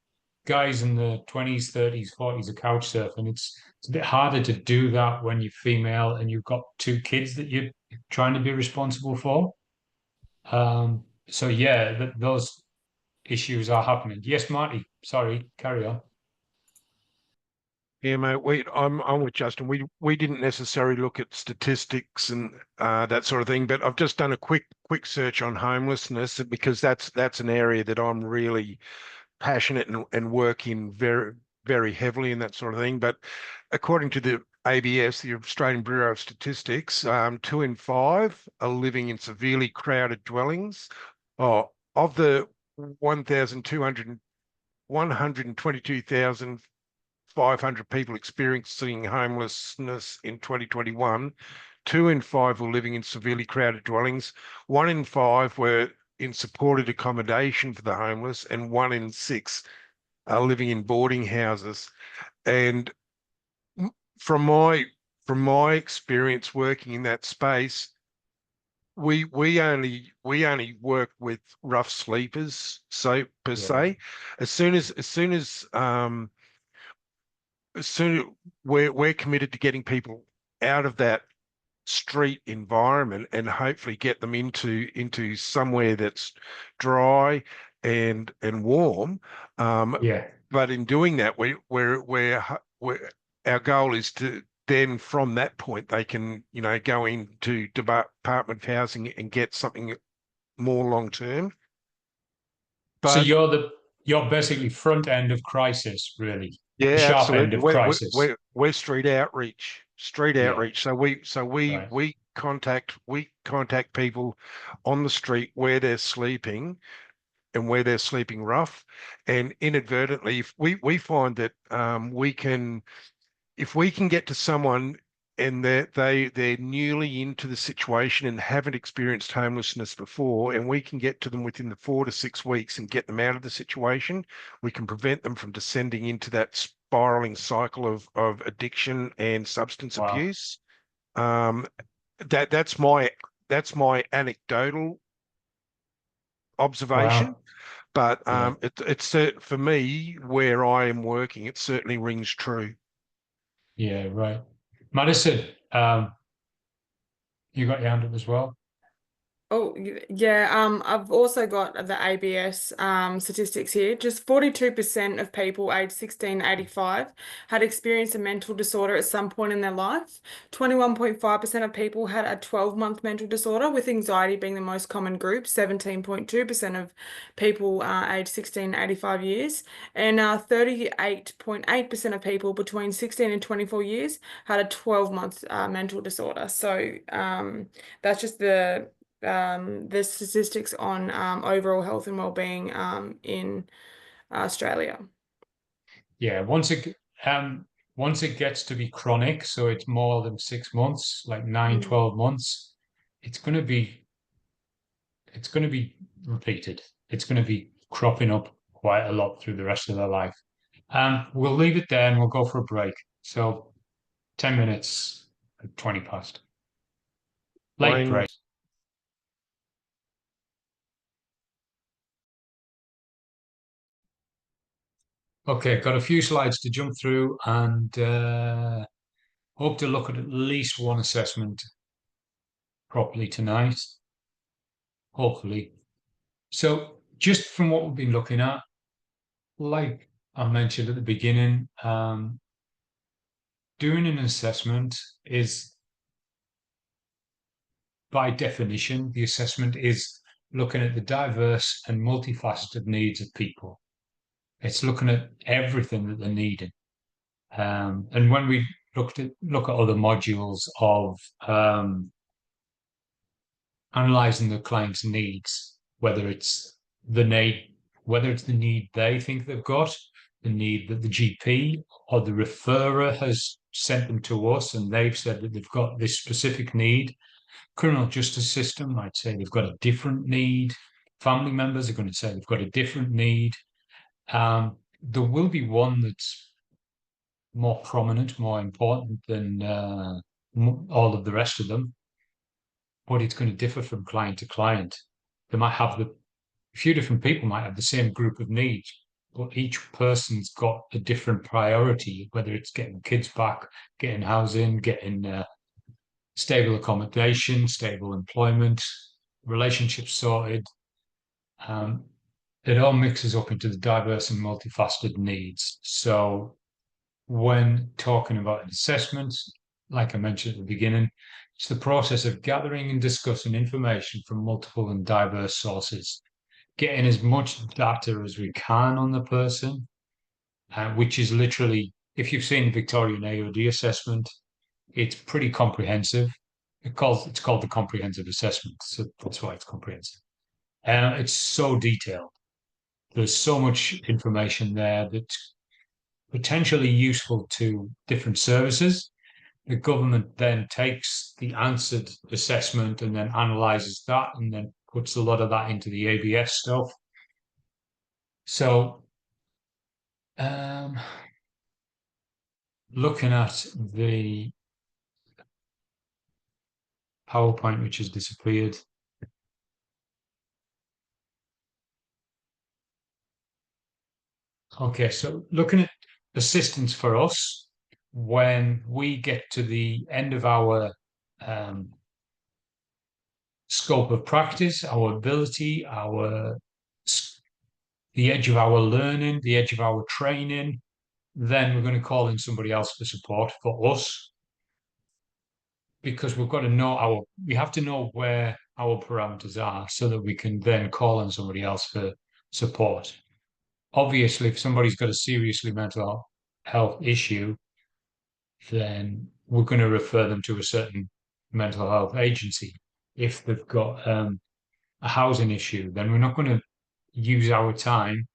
guys in the 20s, 30s, 40s are couch surfing, it's a bit harder to do that when you're female and you've got two kids that you're trying to be responsible for. So yeah, those issues are happening. Yes, Marty, sorry, carry on. Yeah, mate. I'm with Justin. We didn't necessarily look at statistics and that sort of thing, but I've just done a quick search on homelessness because that's an area that I'm really passionate and work in very, very heavily in that sort of thing. But according to the ABS, the Australian Bureau of Statistics, 2 in 5 are living in severely crowded dwellings. Oh, of the 122,500 people experiencing homelessness in 2021, 2 in 5 were living in severely crowded dwellings. 1 in 5 were in supported accommodation for the homeless, and 1 in 6 are living in boarding houses. And from my experience working in that space, we only work with rough sleepers, so per se. As soon as we're committed to getting people out of that street environment and hopefully get them into somewhere that's dry and warm. But in doing that, our goal is to then from that point they can, you know, go into Department of Housing and get something more long term. So you're basically front end of crisis, really. Yeah, the sharp absolutely. end of crisis. We're street outreach. So we contact people on the street where they're sleeping and where they're sleeping rough, and inadvertently, if we find that we can if we can get to someone and they're newly into the situation and haven't experienced homelessness before, and we can get to them within the 4 to 6 weeks and get them out of the situation, we can prevent them from descending into that spiraling cycle of addiction and substance abuse. That's my anecdotal observation. But it's for me, where I am working, it certainly rings true. Yeah, right. Madison, you got your hand up as well? Oh, yeah. I've also got the ABS statistics here. Just 42% of people aged 16 to 85 had experienced a mental disorder at some point in their life. 21.5% of people had a 12-month mental disorder, with anxiety being the most common group. 17.2% of people aged 16 to 85 years. And 38.8% of people between 16 and 24 years had a 12-month mental disorder. So that's just the statistics on overall health and well-being in Australia. Yeah, once it gets to be chronic, so it's more than 6 months, like 9, 12 months, it's going to be repeated. It's going to be cropping up quite a lot through the rest of their life. We'll leave it there and we'll go for a break. So 10 minutes, 20 past. Late break. Okay, got a few slides to jump through and hope to look at least one assessment properly tonight, hopefully. So just from what we've been looking at, like I mentioned at the beginning, doing an assessment is, by definition, the assessment is looking at the diverse and multifaceted needs of people. It's looking at everything that they're needing. And when we look at other modules of analyzing the client's needs, whether it's the need they think they've got, the need that the GP or the referrer has sent them to us and they've said that they've got this specific need. Criminal justice system might say they've got a different need. Family members are going to say they've got a different need. There will be one that's more prominent, more important than all of the rest of them, but it's going to differ from client to client. They might have a few different people might have the same group of needs, but each person's got a different priority, whether it's getting kids back, getting housing, getting stable accommodation, stable employment, relationships sorted. It all mixes up into the diverse and multifaceted needs. So when talking about an assessment, like I mentioned at the beginning, it's the process of gathering and discussing information from multiple and diverse sources, getting as much data as we can on the person, which is literally, if you've seen the Victorian AOD assessment, it's pretty comprehensive. It's called the comprehensive assessment, so that's why it's comprehensive. It's so detailed. There's so much information there that's potentially useful to different services. The government then takes the answered assessment and then analyzes that and then puts a lot of that into the ABS stuff. So looking at the PowerPoint, which has disappeared. Okay, so looking at assistance for us, when we get to the end of our scope of practice, our ability, the edge of our learning, the edge of our training, then we're going to call in somebody else for support for us, because we've got to we have to know where our parameters are so that we can then call on somebody else for support. Obviously, if somebody's got a seriously mental health issue, then we're going to refer them to a certain mental health agency. If they've got a housing issue, then we're not going to use our time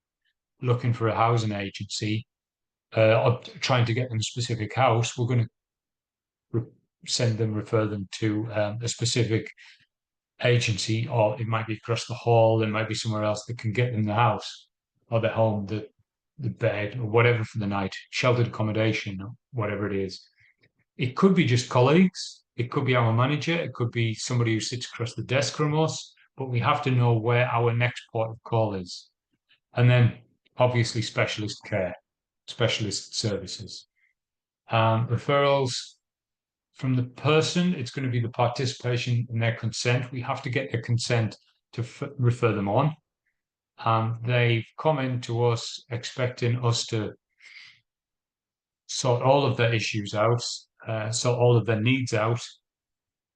looking for a housing agency or trying to get them a specific house, we're going to refer them to a specific agency, or it might be across the hall, it might be somewhere else that can get them the house or the home, the bed or whatever for the night, sheltered accommodation or whatever it is. It could be just colleagues, it could be our manager, it could be somebody who sits across the desk from us, but we have to know where our next port of call is. And then obviously specialist care, specialist services. Referrals from the person, it's going to be the participation and their consent. We have to get their consent to refer them on. They've come in to us expecting us to sort all of their issues out, sort all of their needs out,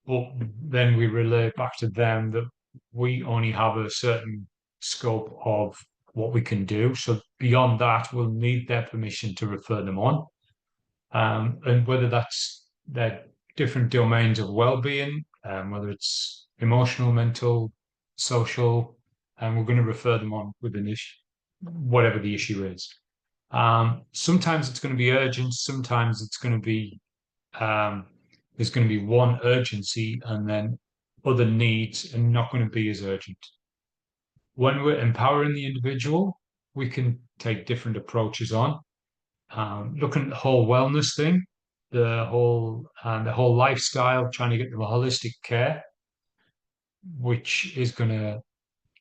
but then we relay back to them that we only have a certain scope of what we can do. So beyond that, we'll need their permission to refer them on. And whether that's their different domains of well-being, whether it's emotional, mental, social, and we're going to refer them on with an issue, whatever the issue is. Sometimes it's going to be urgent. Sometimes it's going to be there's going to be one urgency and then other needs and not going to be as urgent. When we're empowering the individual, we can take different approaches on. Looking at the whole wellness thing, the whole lifestyle, trying to get them a holistic care, which is going to,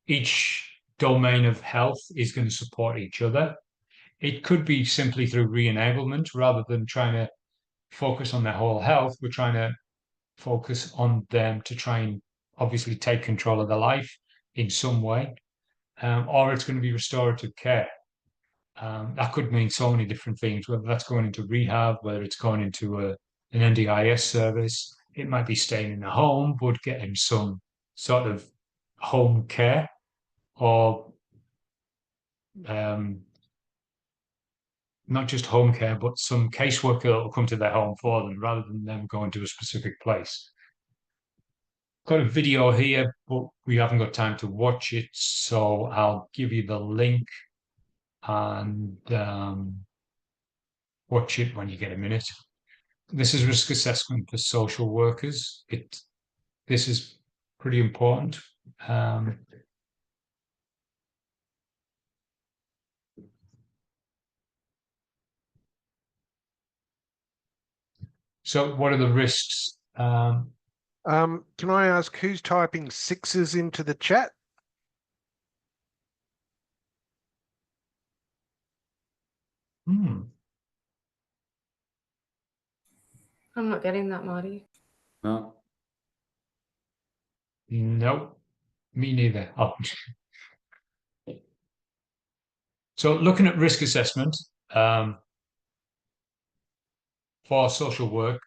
each domain of health is going to support each other. It could be simply through re-enablement rather than trying to focus on their whole health. We're trying to focus on them to try and obviously take control of their life in some way, or it's going to be restorative care. That could mean so many different things, whether that's going into rehab, whether it's going into an NDIS service. It might be staying in the home, but getting some sort of home care, or not just home care, but some caseworker that will come to their home for them rather than them going to a specific place. Got a video here, but we haven't got time to watch it, so I'll give you the link and watch it when you get a minute. This is risk assessment for social workers. This is pretty important. So what are the risks? Can I ask who's typing sixes into the chat? I'm not getting that, Marty. No. No, me neither. Oh. So looking at risk assessment for social work,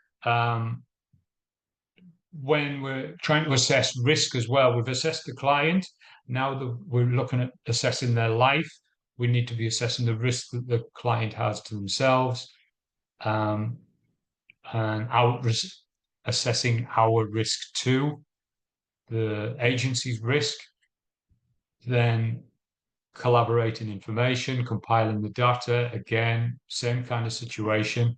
when we're trying to assess risk as well, we've assessed the client. Now that we're looking at assessing their life, we need to be assessing the risk that the client has to themselves, and assessing our risk to the agency's risk, then collaborating information, compiling the data, again, same kind of situation.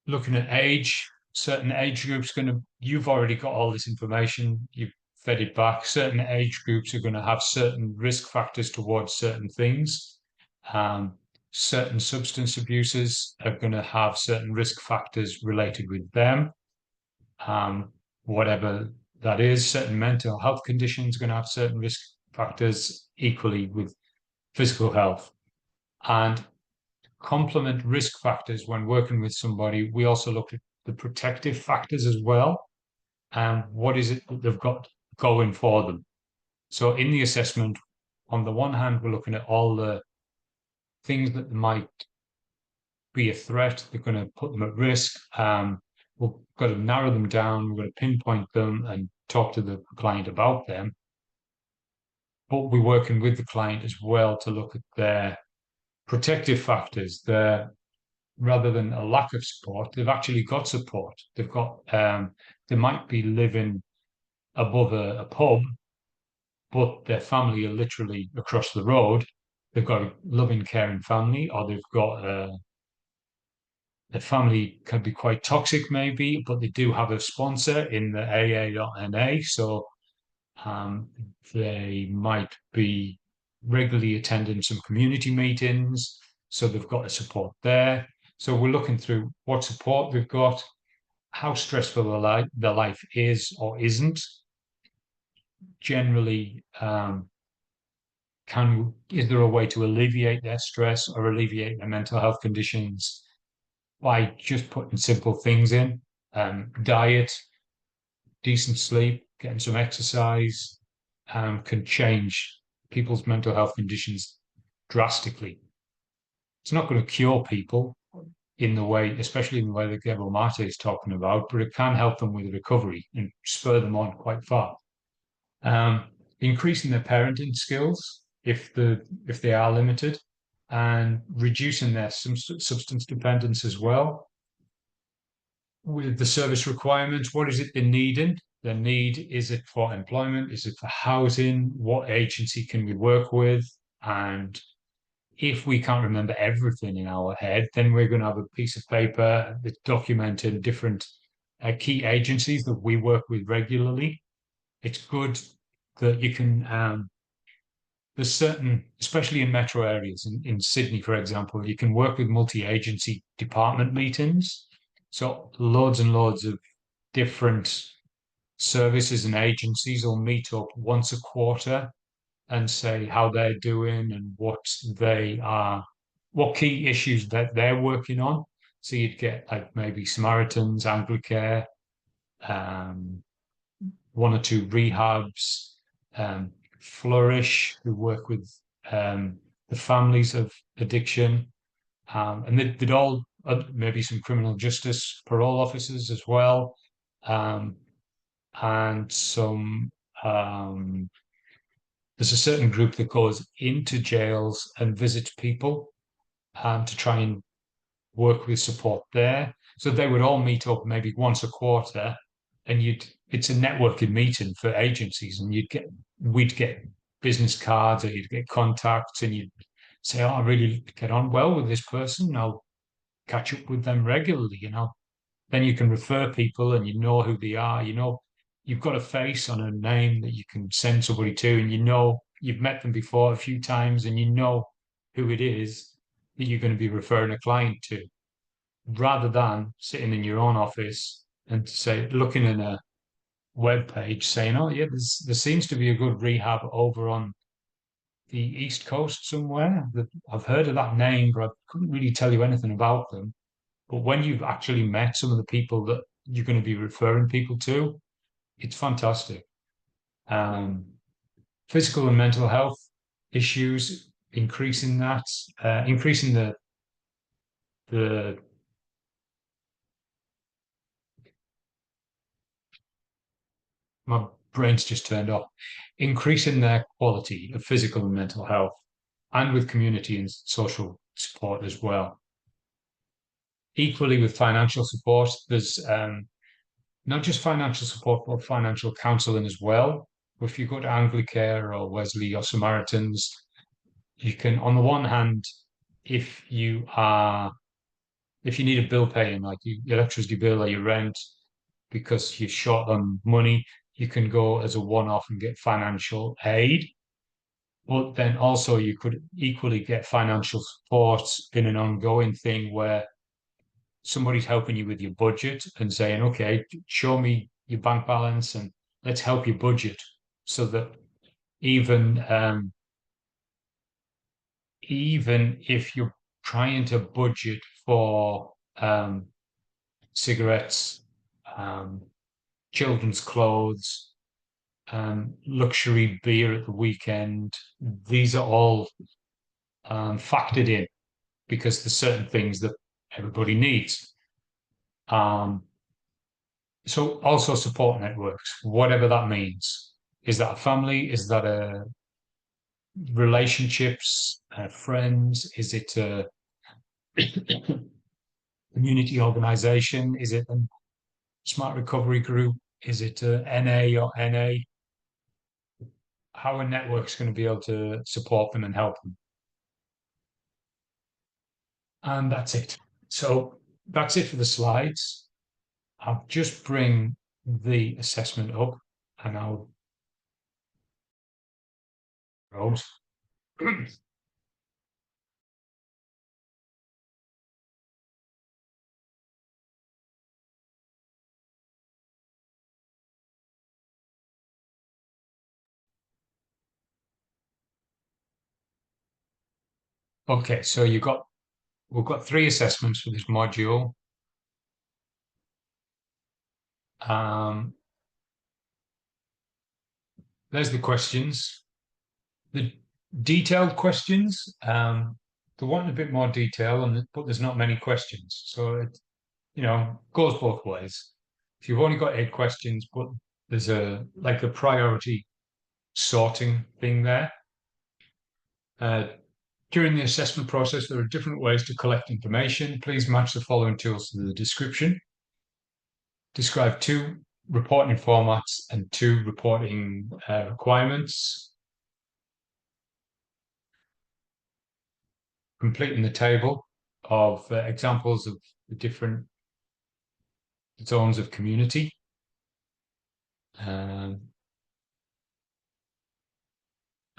Looking at age, certain age groups you've already got all this information, you've fed it back. Certain age groups are going to have certain risk factors towards certain things. Certain substance abusers are going to have certain risk factors related with them. Whatever that is, certain mental health conditions are going to have certain risk factors equally with physical health. And complement risk factors when working with somebody, we also look at the protective factors as well, and what is it that they've got going for them. So in the assessment, on the one hand, we're looking at all the things that might be a threat, they're going to put them at risk. We've got to narrow them down, we've got to pinpoint them and talk to the client about them. But we're working with the client as well to look at their protective factors, rather than a lack of support, they've actually got support. They've got, they might be living above a pub, but their family are literally across the road. They've got a loving, caring family, or they've got the family can be quite toxic, maybe, but they do have a sponsor in the AA.NA, so they might be regularly attending some community meetings, so they've got a support there. So we're looking through what support they've got, how stressful their life is or isn't. Generally, is there a way to alleviate their stress or alleviate their mental health conditions by just putting simple things in? Diet, decent sleep, getting some exercise, can change people's mental health conditions drastically. It's not going to cure people in the way, especially in the way that Gabriel Mate is talking about, but it can help them with recovery and spur them on quite far. Increasing their parenting skills if they are limited, and reducing their substance dependence as well. With the service requirements, what is it they're needing? Their need, is it for employment? Is it for housing? What agency can we work with? And if we can't remember everything in our head, then we're going to have a piece of paper that's documenting different key agencies that we work with regularly. It's good that you can, there's certain, especially in metro areas, in Sydney, for example, you can work with multi-agency department meetings. So loads and loads of different services and agencies will meet up once a quarter and say how they're doing and what key issues that they're working on. So you'd get like maybe Samaritans, Anglicare, one or two rehabs, Flourish, who work with the families of addiction, and they'd all maybe some criminal justice parole officers as well, and some. There's a certain group that goes into jails and visits people to try and work with support there. So they would all meet up maybe once a quarter, and it's a networking meeting for agencies, and we'd get business cards, or you'd get contacts, and you'd say, "Oh, I really get on well with this person. I'll catch up with them regularly." Then you can refer people, and you know who they are. You've got a face on a name that you can send somebody to, and you've met them before a few times, and you know who it is that you're going to be referring a client to, rather than sitting in your own office and looking in a web page saying, "Oh yeah, there seems to be a good rehab over on the East Coast somewhere. I've heard of that name, but I couldn't really tell you anything about them." But when you've actually met some of the people that you're going to be referring people to, it's fantastic. Physical and mental health issues, increasing that, increasing the my brain's just turned off. Increasing their quality of physical and mental health, and with community and social support as well. Equally with financial support, there's not just financial support, but financial counselling as well. If you go to Anglicare or Wesley or Samaritans, you can, on the one hand, if you need a bill paying, like your electricity bill or your rent, because you're short on money, you can go as a one-off and get financial aid. But then also you could equally get financial support in an ongoing thing where somebody's helping you with your budget and saying, "Okay, show me your bank balance and let's help you budget," so that even if you're trying to budget for cigarettes, children's clothes, luxury beer at the weekend, these are all factored in, because there's certain things that everybody needs. So also support networks, whatever that means. Is that a family? Is that a relationships, friends? Is it a community organization? Is it a smart recovery group? Is it a NA or NA? how a network's going to be able to support them and help them. And that's it. So that's it for the slides. I'll just bring the assessment up and I'll roll. Okay, so we've got 3 assessments for this module. There's the questions. The detailed questions, they want a bit more detail, but there's not many questions. So it, goes both ways. If you've only got 8 questions, but there's a priority sorting thing there. During the assessment process, there are different ways to collect information. Please match the following tools to the description. Describe 2 reporting formats and 2 reporting requirements. Completing the table of examples of the different zones of community.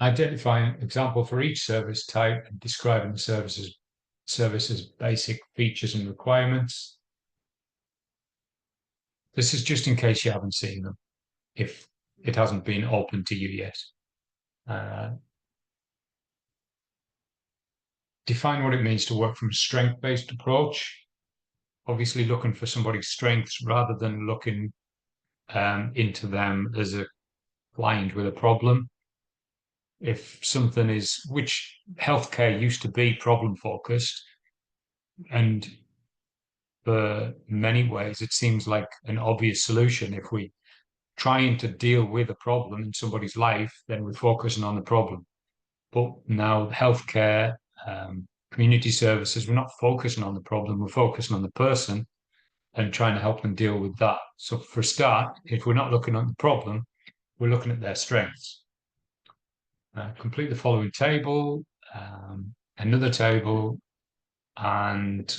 Identifying an example for each service type and describing the service's basic features and requirements. This is just in case you haven't seen them, if it hasn't been open to you yet. Define what it means to work from a strength-based approach. Obviously looking for somebody's strengths rather than looking into them as a client with a problem. If something is, which healthcare used to be problem focused, and for many ways it seems like an obvious solution. If we're trying to deal with a problem in somebody's life, then we're focusing on the problem. But now healthcare, community services, we're not focusing on the problem, we're focusing on the person and trying to help them deal with that. So for a start, if we're not looking at the problem, we're looking at their strengths. Complete the following table, another table, and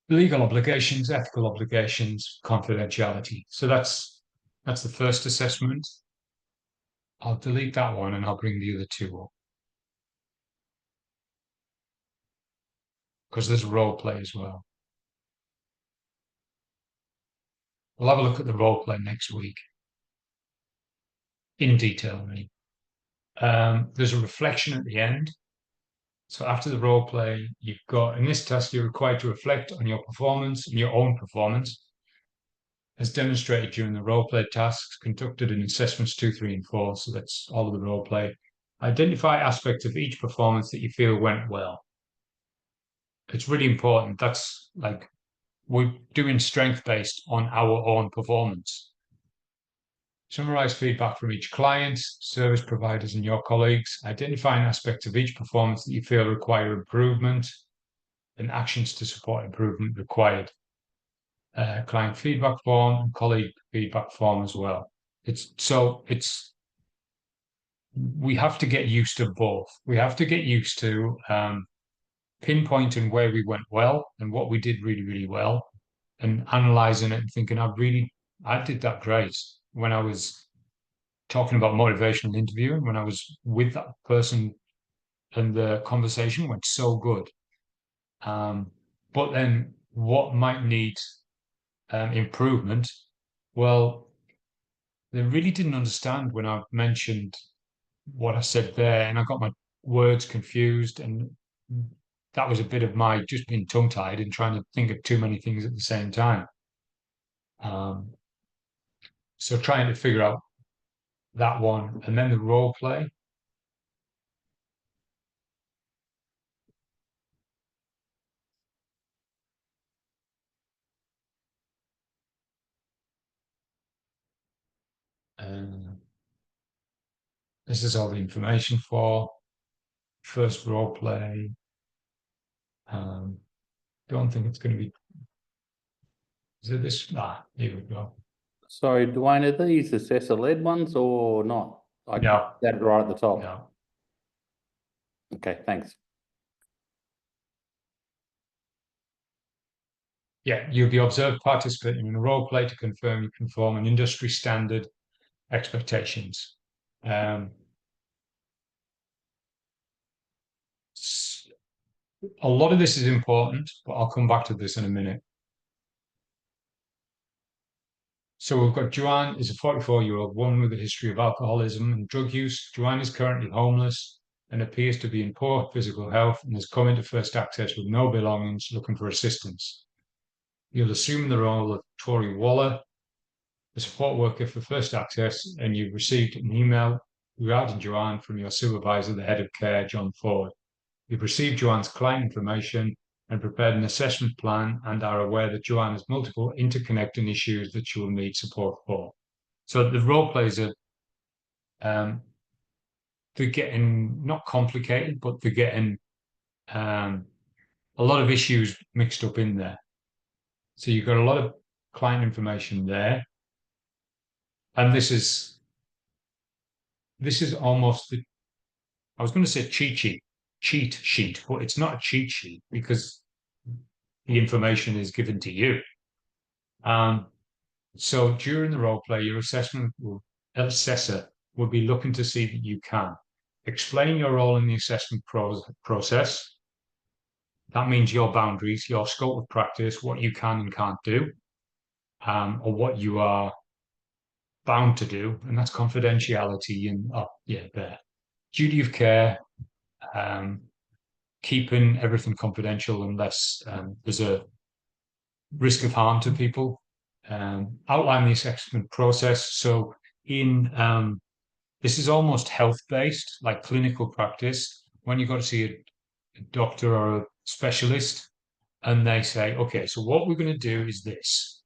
legal obligations, ethical obligations, confidentiality. So that's the first assessment. I'll delete that one and I'll bring the other 2 up, because there's a role play as well. We'll have a look at the role play next week in detail. There's a reflection at the end. So after the role play, you've got, in this task, you're required to reflect on your performance and your own performance as demonstrated during the role play tasks conducted in assessments 2, 3, and 4. So that's all of the role play. Identify aspects of each performance that you feel went well. It's really important. That's like, we're doing strength based on our own performance. Summarize feedback from each client, service providers, and your colleagues. Identify an aspect of each performance that you feel require improvement and actions to support improvement required. Client feedback form and colleague feedback form as well. We have to get used to both. We have to get used to pinpointing where we went well and what we did really, really well, and analyzing it and thinking, I did that great. When I was talking about motivational interviewing, when I was with that person and the conversation went so good. But then what might need improvement? Well, they really didn't understand when I mentioned what I said there, and I got my words confused, and that was a bit of my just being tongue-tied and trying to think of too many things at the same time. So trying to figure out that one, and then the role play. This is all the information for first role play. Don't think it's going to be. Is it this? Here we go. Sorry, Dwayne, are these assessor-led ones or not? I No. that right at the top. No. Okay, thanks. Yeah, you'll be observed participating in a role play to confirm you conform an industry standard expectations. A lot of this is important, but I'll come back to this in a minute. So we've got Joanne is a 44-year-old woman with a history of alcoholism and drug use. Joanne is currently homeless and appears to be in poor physical health and has come into First Access with no belongings, looking for assistance. You'll assume the role of Tori Waller, the support worker for First Access, and you've received an email regarding Joanne from your supervisor, the head of care, John Ford. You've received Joanne's client information and prepared an assessment plan and are aware that Joanne has multiple interconnecting issues that she will need support for. So the role plays are they're getting not complicated, but they're getting a lot of issues mixed up in there. So you've got a lot of client information there. And this is almost I was going to say cheat sheet, but it's not a cheat sheet because the information is given to you. So during the role play, your assessor will be looking to see that you can explain your role in the assessment process. That means your boundaries, your scope of practice, what you can and can't do, or what you are bound to do, and that's confidentiality and duty of care, keeping everything confidential unless there's a risk of harm to people. Outline the assessment process. So this is almost health-based, like clinical practice. When you go to see a doctor or a specialist, and they say, okay, so what we're going to do is this.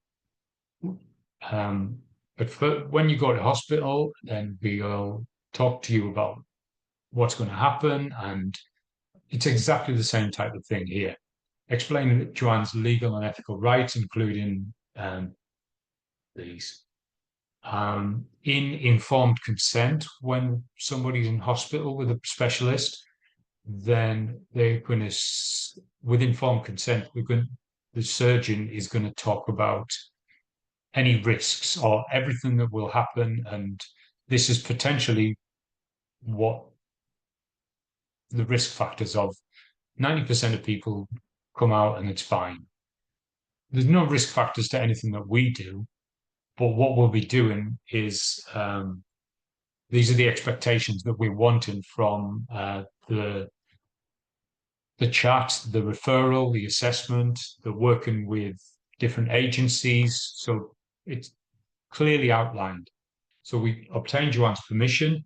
But when you go to hospital, then we'll talk to you about what's going to happen, and it's exactly the same type of thing here. Explaining Joanne's legal and ethical rights, including these. In informed consent, when somebody's in hospital with a specialist, then they're going to, with informed consent, the surgeon is going to talk about any risks or everything that will happen, and this is potentially what the risk factors of 90% of people come out and it's fine. There's no risk factors to anything that we do, but what we'll be doing is these are the expectations that we're wanting from the chat, the referral, the assessment, the working with different agencies. So it's clearly outlined. So we obtained Joanne's permission,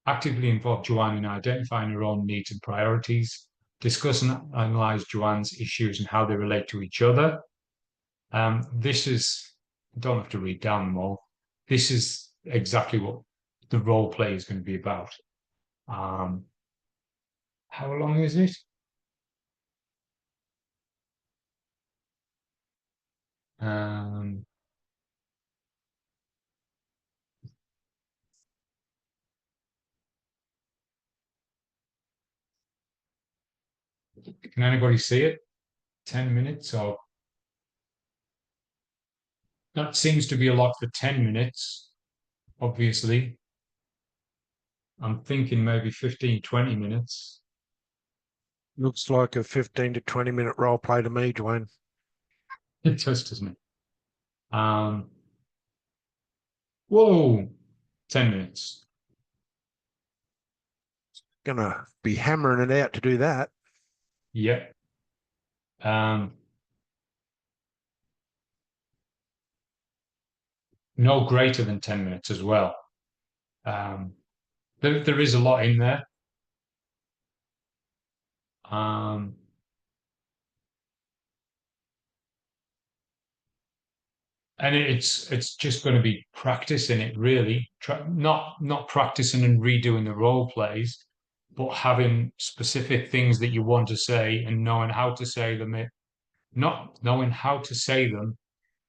actively involved Joanne in identifying her own needs and priorities, discuss and analyze Joanne's issues and how they relate to each other. This is, I don't have to read down them all. This is exactly what the role play is going to be about. How long is it? Can anybody see it? 10 minutes or that seems to be a lot for 10 minutes, obviously. I'm thinking maybe 15, 20 minutes. Looks like a 15 to 20 minute role play to me, Dwayne. It just doesn't. Whoa, 10 minutes. Gonna be hammering it out to do that. Yeah. No greater than 10 minutes as well. There is a lot in there. And it's just going to be practicing it, really. Not practicing and redoing the role plays, but having specific things that you want to say and knowing how to say them. Not knowing how to say them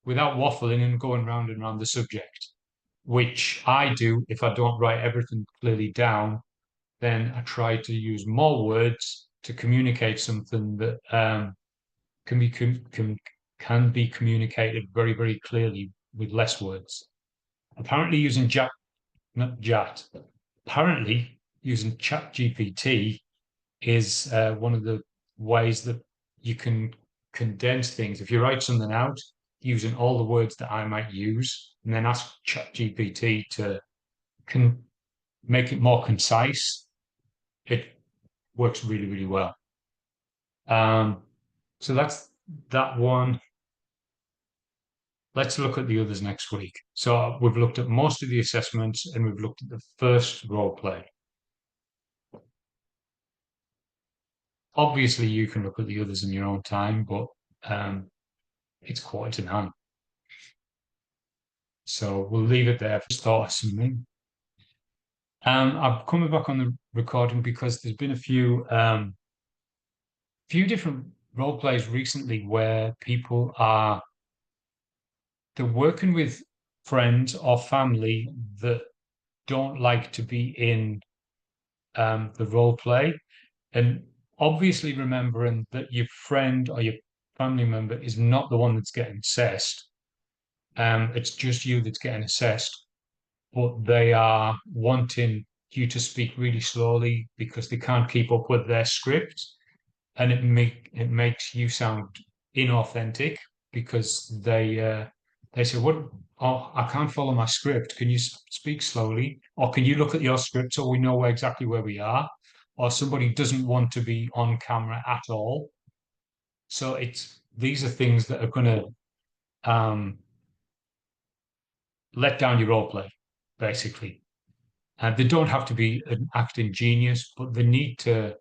without waffling and going round and round the subject. which I do if I don't write everything clearly down. Then I try to use more words to communicate something that can be communicated very, very clearly with less words. Apparently using apparently using ChatGPT is one of the ways that you can condense things. If you write something out using all the words that I might use, and then ask ChatGPT to make it more concise, it works really, really well. So that's that one. Let's look at the others next week. So we've looked at most of the assessments and we've looked at the first role play. Obviously, you can look at the others in your own time, but it's quite an hand. So we'll leave it there for start something. I've come back on the recording because there's been a few different role plays recently where people they're working with friends or family that don't like to be in the role play, and obviously remembering that your friend or your family member is not the one that's getting assessed. It's just you that's getting assessed, but they are wanting you to speak really slowly because they can't keep up with their script, and it makes you sound inauthentic because they say, "What? Oh, I can't follow my script. Can you speak slowly, or can you look at your script so we know exactly where we are?" Or somebody doesn't want to be on camera at all. So these are things that are going to let down your role play, basically. And they don't have to be an acting genius, but they need to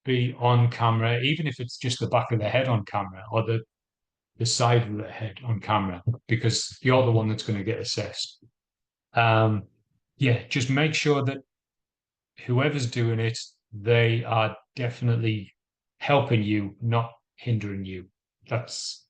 be on camera, even if it's just the back of their head on camera or the side of their head on camera, because you're the one that's going to get assessed. Yeah, just make sure that whoever's doing it, they are definitely helping you, not hindering you. That's